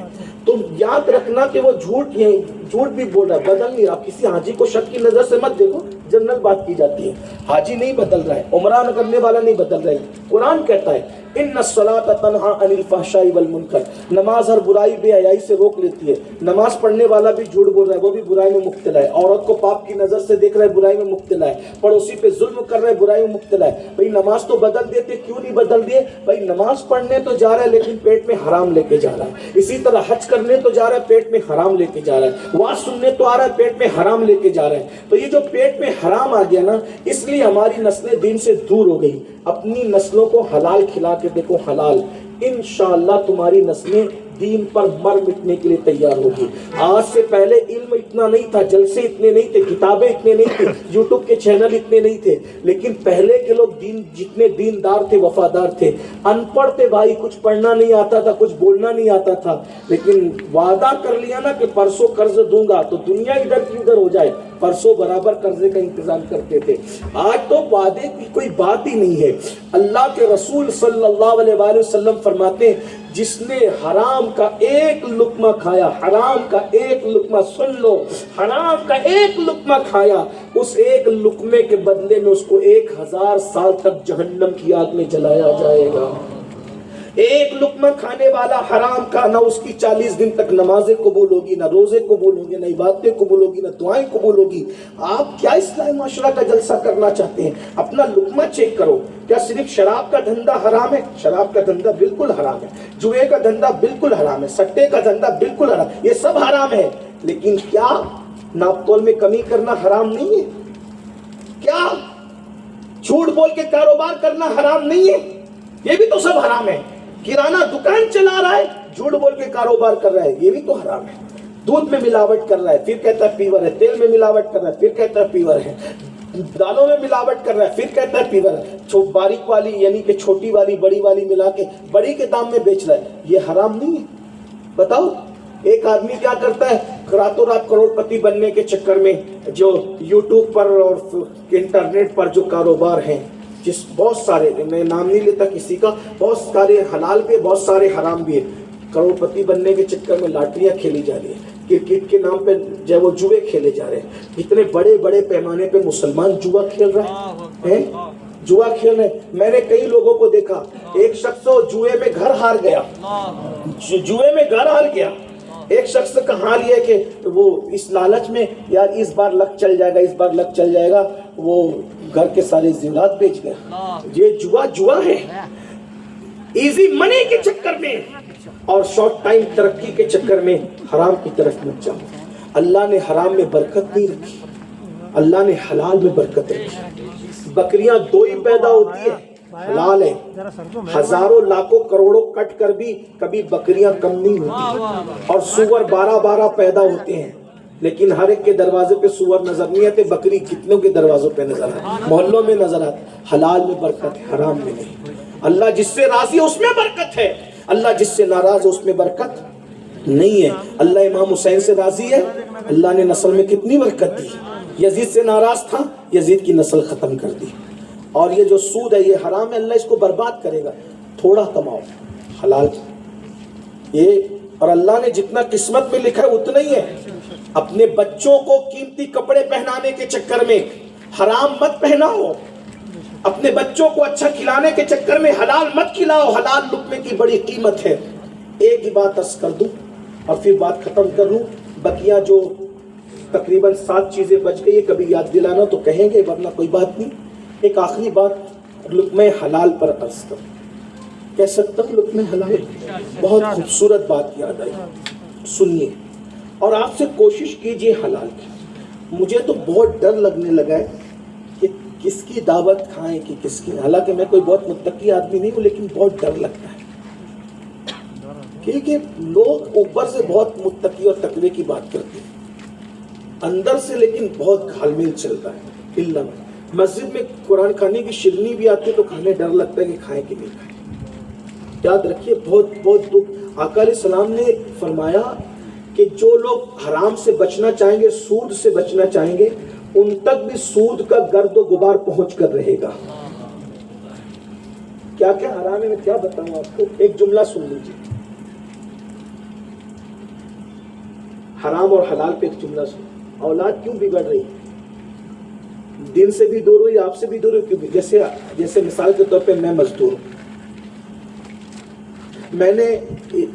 تم یاد رکھنا کہ وہ جھوٹ بھی بول رہا ہے، بدل نہیں رہا۔ کسی حاجی کو شک کی نظر سے مت دیکھو، جنرل بات کی جاتی ہے۔ حاجی نہیں بدل رہا ہے، عمرہ کرنے والا نہیں بدل رہا ہے۔ قرآن کہتا ہے ان الصلاۃ تنہی عن الفحشاء والمنکر، نماز ہر برائی بے حیائی سے روک لیتی ہے۔ نماز پڑھنے والا بھی جھوٹ بول رہا ہے، وہ بھی برائی میں مبتلا ہے۔ عورت کو پاپ کی نظر سے دیکھ رہا ہے، برائی میں مبتلا ہے۔ پڑوسی پہ ظلم کر رہا ہے، برائی میں مبتلا ہے۔ بھائی نماز تو بدل دیتے، کیوں نہیں بدل دیے؟ بھائی نماز پڑھنے تو جا رہا ہے لیکن پیٹ میں حرام لے کے جا رہا ہے۔ اسی طرح حج کرنے تو جا رہا ہے، پیٹ میں حرام لے کے جا رہا ہے۔ وعظ سننے تو آ رہا ہے، پیٹ میں حرام لے کے جا رہا ہے۔ تو یہ جو پیٹ میں حرام آ گیا نا، اس لیے ہماری نسلیں دین سے دور ہو گئی۔ اپنی نسلوں کو حلال کھلا کے دیکھو، حلال، انشاءاللہ تمہاری نسلیں دین پر مر مٹنے کے لیے تیار ہوگی۔ آج سے پہلے علم اتنا نہیں تھا، جلسے اتنے نہیں تھے، کتابیں اتنے نہیں تھے، یوٹیوب کے چینل اتنے نہیں تھے، لیکن پہلے کے لوگ دین جتنے دیندار تھے، وفادار تھے، ان پڑھ تھے بھائی، کچھ پڑھنا نہیں آتا تھا، کچھ بولنا نہیں آتا تھا، لیکن وعدہ کر لیا نا کہ پرسوں قرض دوں گا تو دنیا ادھر کی ادھر ہو جائے، پرسوں برابر قرضے کا انتظام کرتے تھے۔ آج تو وعدے کی کوئی بات ہی نہیں ہے۔ اللہ کے رسول صلی اللہ علیہ وآلہ وسلم فرماتے ہیں جس نے حرام کا ایک لقمہ کھایا، حرام کا ایک لقمہ، سن لو، حرام کا ایک لقمہ کھایا، اس ایک لقمے کے بدلے میں اس کو 1000 سال تک جہنم کی آگ میں جلایا جائے گا۔ ایک لقمہ کھانے والا حرام کا، نہ اس کی 40 دن تک نمازیں قبول ہوگی، نہ روزے قبول ہوں گے، نہ عبادتیں قبول ہوگی، نہ دعائیں قبول ہوگی۔ آپ کیا اسلامی معاشرہ کا جلسہ کرنا چاہتے ہیں؟ اپنا لقمہ چیک کرو۔ کیا صرف شراب کا دھندا حرام ہے؟ شراب کا دھندا بالکل حرام ہے، جوئے کا دھندا بالکل حرام ہے، سٹے کا دھندا بالکل حرام، یہ سب حرام ہے، لیکن کیا ناپ تول میں کمی کرنا حرام نہیں ہے؟ کیا جھوٹ بول کے کاروبار کرنا حرام نہیں ہے؟ یہ بھی تو سب حرام ہے۔ کرانہ دکان چلا رہا ہے، جھوٹ بول کے کاروبار کر رہا ہے، یہ بھی تو حرام ہے۔ دودھ میں ملاوٹ کر رہا ہے، پھر کہتا ہے پیور ہے، تیل میں ملاوٹ کر رہا ہے، پھر کہتا ہے پیور ہے، دالوں میں ملاوٹ کر رہا ہے، پھر کہتا ہے پیور ہے، باریک والی یعنی کہ چھوٹی والی بڑی والی ملا کے بڑی کے دام میں بیچ رہا ہے، یہ حرام نہیں ہے؟ بتاؤ۔ ایک آدمی کیا کرتا ہے راتوں رات کروڑ پتی بننے کے چکر میں، جو یوٹیوب پر اور انٹرنیٹ پر جو کاروبار ہیں، جس بہت سارے، میں نام نہیں لیتا کسی کا، بہت سارے حلال بھی، بہت سارے حرام بھی ہے، کروڑ پتی بننے کے چکر میں لاٹریاں کھیلی جا رہی ہیں، کرکٹ کے نام پہ جو وہ جوئے کھیلے جا رہے ہیں، اتنے بڑے بڑے پیمانے پہ مسلمان جوا کھیل رہے ہیں، جوا کھیل رہے ہیں۔ میں نے کئی لوگوں کو دیکھا، ایک شخص جوئے میں گھر ہار گیا، جوئے میں گھر ہار گیا، ایک شخص کا حال یہ کہ وہ اس لالچ میں یار اس بار لک چل جائے گا، اس بار لک چل جائے گا، وہ گھر کے سارے زیورات بیچ گیا۔ یہ جوا ہے، ایزی منی کے چکر میں اور شارٹ ٹائم ترقی کے چکر میں حرام کی طرف مت جاؤ۔ اللہ نے حرام میں برکت نہیں رکھی، اللہ نے حلال میں برکت رکھی۔ بکریاں 2 ہی پیدا ہوتی ہیں، حلال ہے، ہزاروں لاکھوں کروڑوں کٹ کر بھی کبھی بکریاں کم نہیں ہوتی، اور سور 12 پیدا ہوتے ہیں، لیکن ہر ایک کے دروازے پہ سور نظر نہیں آتے، بکری کتنوں کے دروازوں پہ نظر آتی، محلوں میں نظر آتی۔ حلال میں برکت ہے، حرام میں نہیں۔ اللہ جس سے راضی ہے اس میں برکت ہے، اللہ جس سے ناراض ہے اس میں برکت نہیں ہے۔ اللہ امام حسین سے راضی ہے، اللہ نے نسل میں کتنی برکت دی۔ یزید سے ناراض تھا، یزید کی نسل ختم کر دی۔ اور یہ جو سود ہے یہ حرام ہے، اللہ اس کو برباد کرے گا۔ تھوڑا کماؤ حلال، یہ، اور اللہ نے جتنا قسمت میں لکھا ہے اتنا ہی ہے۔ اپنے بچوں کو قیمتی کپڑے پہنانے کے چکر میں حرام مت پہناؤ، اپنے بچوں کو اچھا کھلانے کے چکر میں حلال مت کھلاؤ، حلال لقمے کی بڑی قیمت ہے۔ ایک ہی بات عرض کر دوں اور پھر بات ختم کر لوں، بقیہ جو تقریباً 7 چیزیں بچ گئی، کبھی یاد دلانا تو کہیں گے ورنہ کوئی بات نہیں۔ ایک آخری بات لقمہ حلال پر عرض کروں، کہہ سکتا ہوں لقمہ حلال، بہت خوبصورت بات یاد آئی، سنیے اور آپ سے کوشش کیجئے حلال کی۔ مجھے تو بہت ڈر لگنے لگا ہے کہ کس کی دعوت کھائیں کہ کس کی، حالانکہ میں کوئی بہت متقی آدمی نہیں ہوں، لیکن بہت ڈر لگتا ہے کیونکہ لوگ اوپر سے بہت متقی اور تقوی کی بات کرتے ہیں، اندر سے لیکن بہت گھال میل چلتا ہے۔ اللہ مسجد میں قرآن کھانے کی شیرنی بھی آتی ہے تو کھانے ڈر لگتا ہے کہ کھائیں کہ نہیں کھائیں۔ یاد رکھیے بہت بہت دکھ۔ آقا علیہ السلام نے فرمایا کہ جو لوگ حرام سے بچنا چاہیں گے، سود سے بچنا چاہیں گے، ان تک بھی سود کا گرد و غبار پہنچ کر رہے گا۔ کیا کیا حرام ہے میں کیا بتاؤں آپ کو، ایک جملہ سن لیجیے، حرام اور حلال پہ ایک جملہ سن۔ اولاد کیوں بگڑ رہی ہے؟ دن سے بھی دور ہوئی، آپ سے بھی دور ہوئی، کیوں؟ جیسے مثال کے طور پہ میں مزدور ہوں، میں نے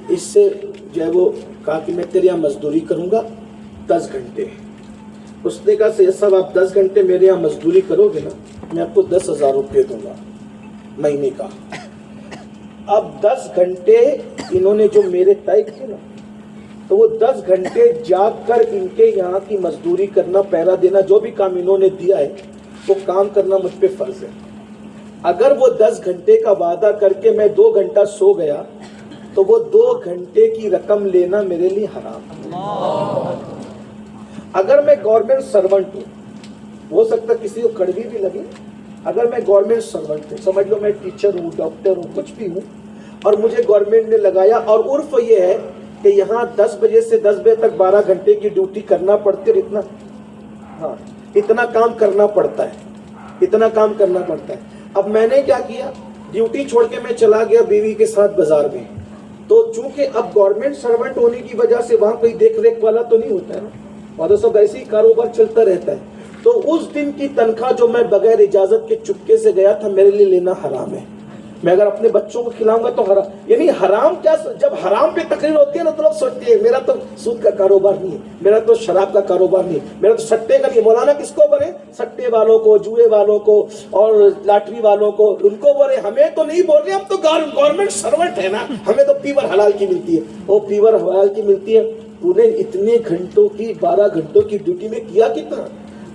اس سے جو ہے وہ کہا کہ میں تیرے یہاں مزدوری کروں گا 10 گھنٹے۔ اس نے کہا سید صاحب آپ 10 گھنٹے میرے یہاں مزدوری کرو گے نا، میں آپ کو 10,000 روپے دوں گا مہینے کا۔ اب 10 گھنٹے انہوں نے جو میرے طے کیے نا، تو وہ 10 گھنٹے جاگ کر ان کے یہاں کی مزدوری کرنا، پہرا دینا، جو بھی کام انہوں نے دیا ہے وہ کام کرنا مجھ پہ فرض ہے۔ اگر وہ 10 گھنٹے کا وعدہ کر کے میں 2 گھنٹہ سو گیا تو وہ 2 گھنٹے کی رقم لینا میرے لیے حرام. اگر میں گورنمنٹ سرونٹ ہوں, ہو سکتا کسی کو کڑوی بھی لگے, اگر میں گورنمنٹ سرونٹ ہوں, سمجھ لو میں ٹیچر ہوں, ڈاکٹر ہوں, کچھ بھی ہوں, اور مجھے گورنمنٹ نے لگایا, اور عرف یہ ہے کہ یہاں 10 بجے سے 10 بجے تک 12 گھنٹے کی ڈیوٹی کرنا پڑتی ہے, اور اتنا کام کرنا پڑتا ہے, اتنا کام کرنا پڑتا ہے. اب میں نے کیا کیا, ڈیوٹی چھوڑ کے میں چلا گیا بیوی کے ساتھ بازار میں. تو چونکہ اب گورنمنٹ سرونٹ ہونے کی وجہ سے وہاں کوئی دیکھ ریکھ والا تو نہیں ہوتا ہے نا, وہاں تو سب ایسے ہی کاروبار چلتا رہتا ہے. تو اس دن کی تنخواہ جو میں بغیر اجازت کے چپکے سے گیا تھا, میرے لیے لینا حرام ہے. میں اگر اپنے بچوں کو کھلاؤں گا تو حرام, یعنی حرام کیا, جب حرام پہ تقریر ہوتی ہے نا تو لوگ سوچتے ہیں میرا تو سود کا کاروبار نہیں ہے, میرا تو شراب کا کاروبار نہیں ہے, میرا تو سٹے کا نہیں ہے. مولانا کس کو بولے, سٹے والوں کو, جوئے والوں کو اور لاٹری والوں کو, ان کو بولے. ہمیں تو نہیں بول رہے, ہم تو گورنمنٹ سرونٹ ہے نا, ہمیں تو پیور حلال کی ملتی ہے. وہ پیور حلال کی ملتی ہے. پورے اتنے گھنٹوں کی 12 گھنٹوں کی ڈیوٹی میں کیا کتنا.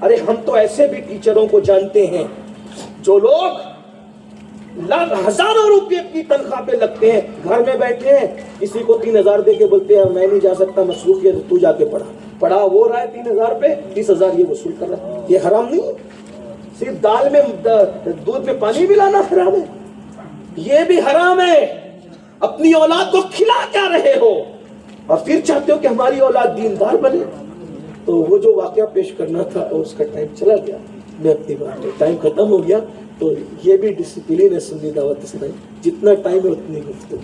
ارے ہم تو ایسے بھی ٹیچروں کو جانتے ہیں جو لوگ ہزاروں روپے کی تنخواہ پہ لگتے ہیں, گھر میں بیٹھے ہیں, کسی کو 3000 دے کے بولتے ہیں میں نہیں جا سکتا, مصروف ہے, تو جا کے پڑھا وہ رہا ہے 3000 پہ, 30,000 یہ وصول کر رہا ہے. یہ حرام نہیں, صرف دال میں دودھ میں پانی ملانا حرام ہے, یہ بھی حرام ہے. اپنی اولاد کو کھلا کیا رہے ہو اور پھر چاہتے ہو کہ ہماری اولاد دیندار بنے. تو وہ جو واقعہ پیش کرنا تھا اور اس کا ٹائم چلا گیا, میں اپنی بات میں ٹائم ختم ہو گیا. تو یہ بھی ڈسپلین ہے سنی دعوت اسلامی, جتنا ٹائم ہے اتنی گفتگو.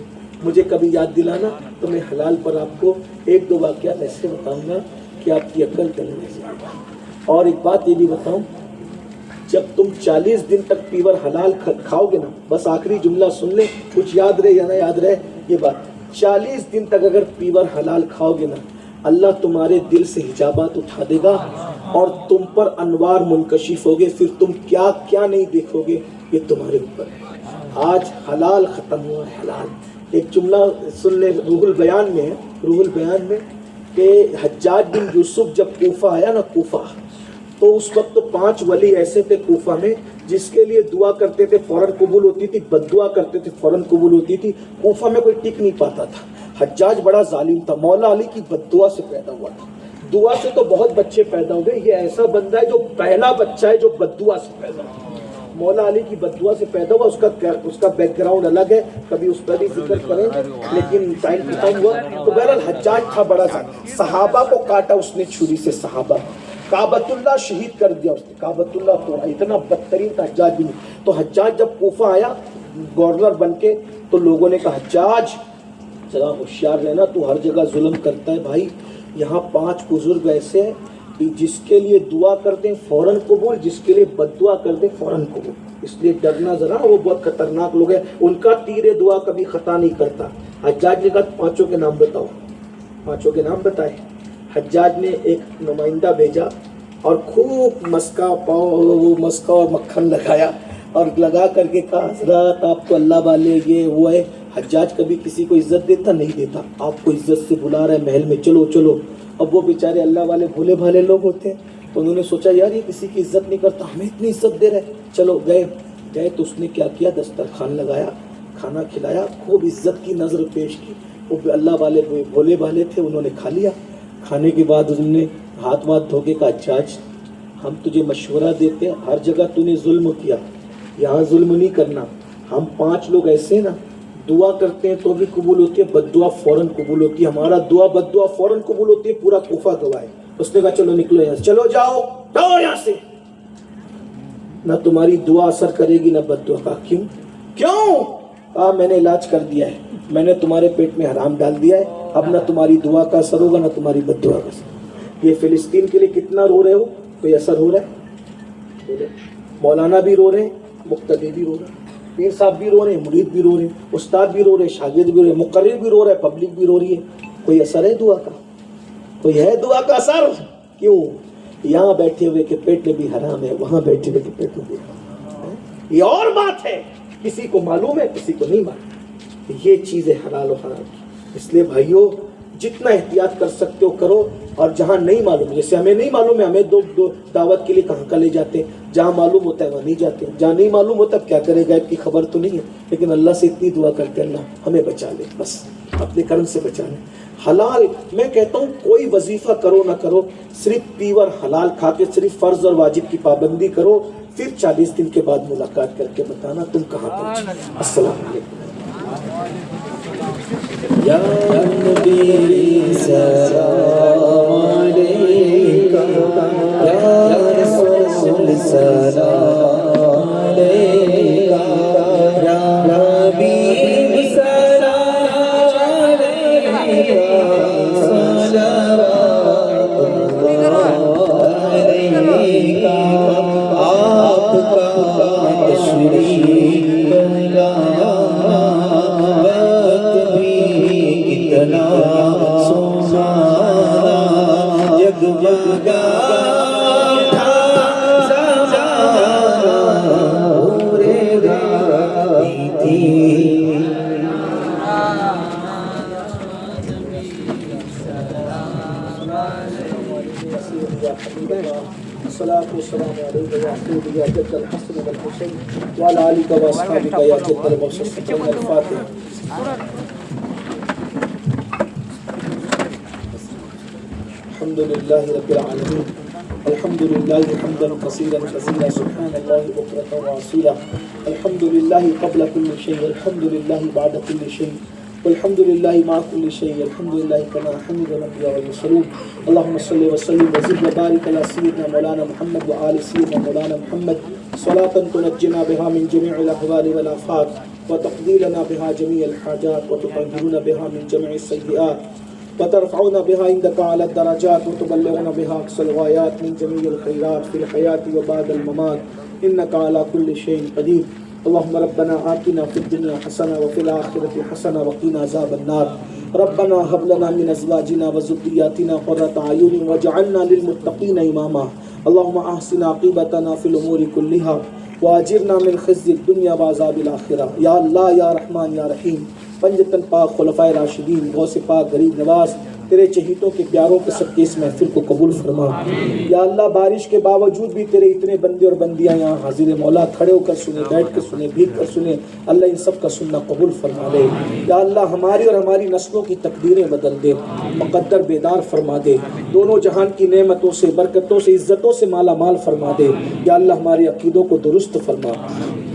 مجھے کبھی یاد دلانا تو میں حلال پر آپ کو 1-2 واقعات ایسے بتاؤں گا کہ آپ کی عقل چلنے لگے گی. اور ایک بات یہ بھی بتاؤں, جب تم 40 دن تک پیور حلال کھاؤ گے نا, بس آخری جملہ سن لیں, کچھ یاد رہے یا نہ یاد رہے یہ بات, 40 دن تک اگر پیور حلال کھاؤ گے نا, اللہ تمہارے دل سے حجابات اٹھا دے گا اور تم پر انوار منکشف ہوگے. پھر تم کیا کیا نہیں دیکھو گے, یہ تمہارے اوپر ہے. آج حلال ختم ہوا, حلال. ایک جملہ سن لیں, روح البیان میں کہ حجاج بن یوسف جب کوفہ آیا نا, کوفہ, تو اس وقت تو 5 ولی ایسے تھے کوفہ میں جس کے لیے دعا کرتے تھے فوراً قبول ہوتی تھی, بد دعا کرتے تھے فوراً قبول ہوتی تھی. کوفہ میں کوئی ٹک نہیں پاتا تھا. حجاج بڑا ظالم تھا, مولا علی کی بد دعا سے پیدا ہوا تھا. دعا سے تو بہت بچے پیدا ہوئے, یہ ایسا بندہ ہے جو پہلا بچہ ہے جو بد دعا سے پیدا ہوا. مولا علی کی بد دعا سے پیدا ہوا, اس کا بیک گراؤنڈ الگ ہے, کبھی اس پر بھی ذکر کریں گے, لیکن ٹائم ختم ہوا. تو بہرحال حجاج تھا بڑا سا, صحابہ کو کاٹا اس نے چھری سے, صحابہ کعبۃ اللہ شہید کر دیا اس نے, کعبۃ اللہ توڑا, اتنا بدترین تھا حجاج بھی. تو حجاج جب کوفہ آیا گورنر بن کے, تو لوگوں نے کہا حجاج ذرا ہوشیار رہنا, تو ہر جگہ ظلم کرتا ہے بھائی. یہاں 5 بزرگ ایسے ہیں کہ جس کے لیے دعا کرتے ہیں فوراً قبول, جس کے لیے بد دعا کرتے ہیں فوراً قبول. اس لیے ڈرنا ذرا, وہ بہت خطرناک لوگ ہیں, ان کا تیر دعا کبھی خطا نہیں کرتا. حجاج نے کہا 5 کے نام بتاؤ, 5 کے نام بتائے. حجاج نے ایک نمائندہ بھیجا اور خوب مسکا اور مکھن لگایا, اور لگا کر کے کہا حضرات آپ تو اللہ والے, یہ وہ ہے. حجاج کبھی کسی کو عزت دیتا نہیں دیتا, آپ کو عزت سے بلا رہا ہے محل میں, چلو چلو. اب وہ بیچارے اللہ والے بھولے بھالے لوگ ہوتے ہیں, تو انہوں نے سوچا یار یہ کسی کی عزت نہیں کرتا, ہمیں اتنی عزت دے رہے, چلو گئے. تو اس نے کیا کیا, دسترخوان لگایا, کھانا کھلایا, خوب عزت کی نظر پیش کی. وہ اللہ والے بھولے بھالے تھے, انہوں نے کھا لیا. کھانے کے بعد انہوں نے ہاتھ دھو کے کہا حجاج ہم تجھے مشورہ دیتے ہیں, ہر جگہ تو نے ظلم کیا, یہاں ظلم نہیں کرنا. ہم 5 لوگ ایسے نا, دعا کرتے ہیں تو بھی قبول ہوتی ہے, بد دعا فوراً قبول ہوتی ہے. ہمارا دعا بد دعا فوراً قبول ہوتی ہے, پورا کوفہ گواہ ہے. اس نے کہا چلو نکلو یہاں سے, چلو جاؤ یہاں سے, نہ تمہاری دعا اثر کرے گی نہ بد دعا. کہا کیوں؟ کہا میں نے علاج کر دیا ہے, میں نے تمہارے پیٹ میں حرام ڈال دیا ہے, اب نہ تمہاری دعا کا اثر ہوگا نہ تمہاری بد دعا کا اثر. یہ فلسطین کے لیے کتنا رو رہے ہو, کوئی اثر ہو رہا ہے؟ مولانا بھی رو رہے ہیں, مقتدی بھی رو رہے ہیں, پیر صاحب بھی رو رہے ہیں, مرید بھی رو رہے ہیں, استاد بھی رو رہے ہیں, شاگرد بھی رو رہے ہیں, مقرر بھی رو رہا ہے, پبلک بھی رو رہی ہے. کوئی اثر ہے دعا کا؟ کوئی ہے دعا کا اثر؟ کیوں؟ یہاں بیٹھے ہوئے کے پیٹ میں بھی حرام ہے, وہاں بیٹھے ہوئے کے پیٹ میں بھی حرام ہے. یہ اور بات ہے, کسی کو معلوم ہے کسی کو نہیں معلوم. یہ چیز ہے حلال و حرام کی. اس لیے بھائیو جتنا احتیاط کر سکتے ہو کرو. اور جہاں نہیں معلوم، جیسے ہمیں نہیں معلوم ہے ہمیں دو دعوت کے لیے کہاں کا لے جاتے ہیں، جہاں معلوم ہوتا ہے وہاں نہیں جاتے، جہاں نہیں معلوم ہوتا کیا کرے غیب کی خبر تو نہیں ہے، لیکن اللہ سے اتنی دعا کرتے ہیں اللہ ہمیں بچا لے، بس اپنے کرم سے بچا لے۔ حلال، میں کہتا ہوں کوئی وظیفہ کرو نہ کرو، صرف پیور حلال کھا کے صرف فرض اور واجب کی پابندی کرو، پھر 40 دن کے بعد ملاقات کر کے بتانا تم کہاں پہنچے۔ السلام علیکم۔ یا نبی سلام علیکہ، یا رسول سلام علیکہ، یا حبیب سلام علیکہ، صلوات اللہ علیکہ۔ آپ کا تشریف لایا سونا جگمگا پورے گاتی تھی۔ الصلاة والسلام علیکہ یا سیدی یا جد الحسن والحسین وعلی آلک و اصحابک یا جد المقصصین۔ الفاتحہ۔ الحمد للہ رب العالمین، الحمد للہ حمدا کثیرا کثیرا، سبحان اللہ بکرۃ واسیلا، الحمد للہ قبل کل شیء، الحمد للہ بعد کل شیء، والحمد للہ مع کل شیء، الحمد للہ کما حمد الانبیاء والمرسلون۔ اللهم صل وسلم وزد وبارک علی سیدنا مولانا محمد وآل سیدنا مولانا محمد صلاة تنجنا بها من جميع الاحوال والآفات وتقضي لنا بها جميع الحاجات وتطهرنا بها من جميع السيئات وترفعنا بها عندك على الدرجات وتبلغنا بها أقصى الغايات من جميع الخيرات في الحياة وبعد الممات إنك على كل شيء قدير۔ اللهم ربنا آتنا في الدنيا حسنة وفي الآخرة حسنة وقنا عذاب النار۔ ربنا هب لنا من أزواجنا وذرياتنا قرة أعين واجعلنا للمتقين إماما۔ اللهم أحسن عاقبتنا في الأمور كلها وأجرنا من خزي الدنيا وعذاب الآخرة۔ یا اللہ یا رحمان یا رحیم، پنجتن پاک خلفائے راشدین، غوث پاک غریب نواز، تیرے چہیتوں کے پیاروں کے صدقے اس محفل کو قبول فرما۔ یا اللہ بارش کے باوجود بھی تیرے اتنے بندے اور بندیاں یہاں حاضر مولا کھڑے ہو کر سنے، بیٹھ کر سنے، بھیگ کر سنے، اللہ ان سب کا سننا قبول فرما لے۔ یا اللہ ہماری اور ہماری نسلوں کی تقدیریں بدل دے، مقدر بیدار فرما دے، دونوں جہان کی نعمتوں سے، برکتوں سے، عزتوں سے مالا مال فرما دے۔ یا اللہ ہمارے عقیدوں کو درست فرما،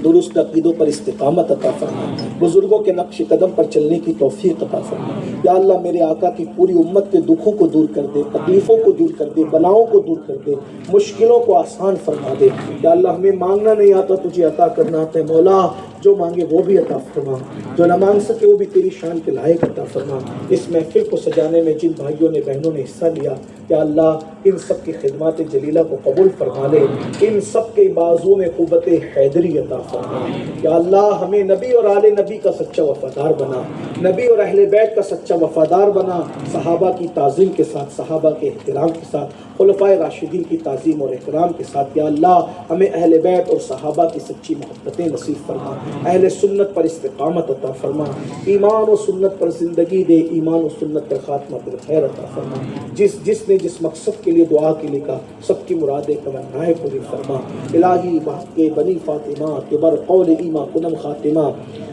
درست عقیدوں پر استقامت عطا فرما، بزرگوں کے نقش قدم پر چلنے کی توفیق عطا فرما۔ یا اللہ میرے آقا کی پوری امت کے دکھوں کو دور کر دے، تکلیفوں کو دور کر دے، بلاؤں کو دور کر دے، مشکلوں کو آسان فرما دے۔ یا اللہ ہمیں مانگنا نہیں آتا، تجھے عطا کرنا آتا ہے، مولا جو مانگے وہ بھی عطا فرما، جو نہ مانگ سکے وہ بھی تیری شان کے لائق عطا فرما۔ اس محفل کو سجانے میں جن بھائیوں نے بہنوں نے حصہ لیا، یا اللہ ان سب کی خدمات جلیلہ کو قبول فرما لے، ان سب کے بازو میں قوت حیدری عطا فرما۔ یا اللہ ہمیں نبی اور آل نبی کا سچا وفادار بنا، نبی اور اہل بیت کا سچا وفادار بنا، صحابہ کی تعظیم کے ساتھ، صحابہ کے احترام کے ساتھ، خلفائے راشدین کی تعظیم اور احترام کے ساتھ۔ یا اللہ ہمیں اہل بیت اور صحابہ کی سچی محبتیں نصیب فرما، اہل سنت پر استقامت عطا فرما، ایمان و سنت پر زندگی دے، ایمان و سنت پر خاتمہ بالخیر عطا فرما۔ جس نے جس مقصد کے لیے دعا کے لکھا سب کی مرادیں تمنائیں پوری فرما۔ الہی بحق کے بنی فاطمہ کے بر قول ایما کنم خاتمہ،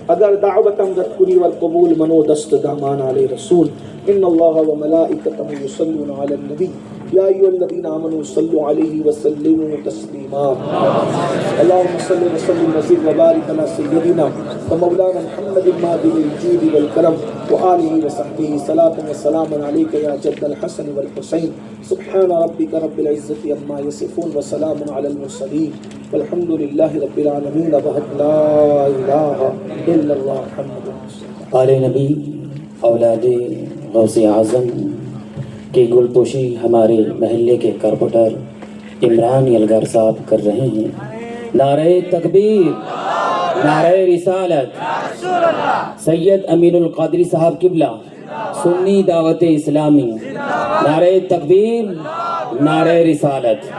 اگر دعوتم رد کنی والقبول منو دست دامان علی رسول۔ ان اللہ و ملائکتہ یصلون علی النبی یا ایھا الذین آمنوا صلوا علیہ وسلموا تسلیما۔ اللهم صل وسلم وزد وبارک علی سیدنا ومولانا محمد ماضی الجود والکرم وآلہ وصحبہ صلاۃ وسلام علیک یا جد الحسن والحسین۔ سبحان ربک رب العزۃ عما یصفون وسلام علی المرسلین والحمد للہ رب العالمین وحدہ لا الہ الا اللہ محمد رسول اللہ۔ آل نبی اولاد غوث اعظم کی گل پوشی ہمارے محلے کے کارپوریٹر عمران یلگر صاحب کر رہے ہیں۔ نعرہ تکبیر، نعرہ رسالت، سید امین القادری صاحب قبلہ سنی دعوت اسلامی، نعرہ تکبیر، نعرہ رسالت۔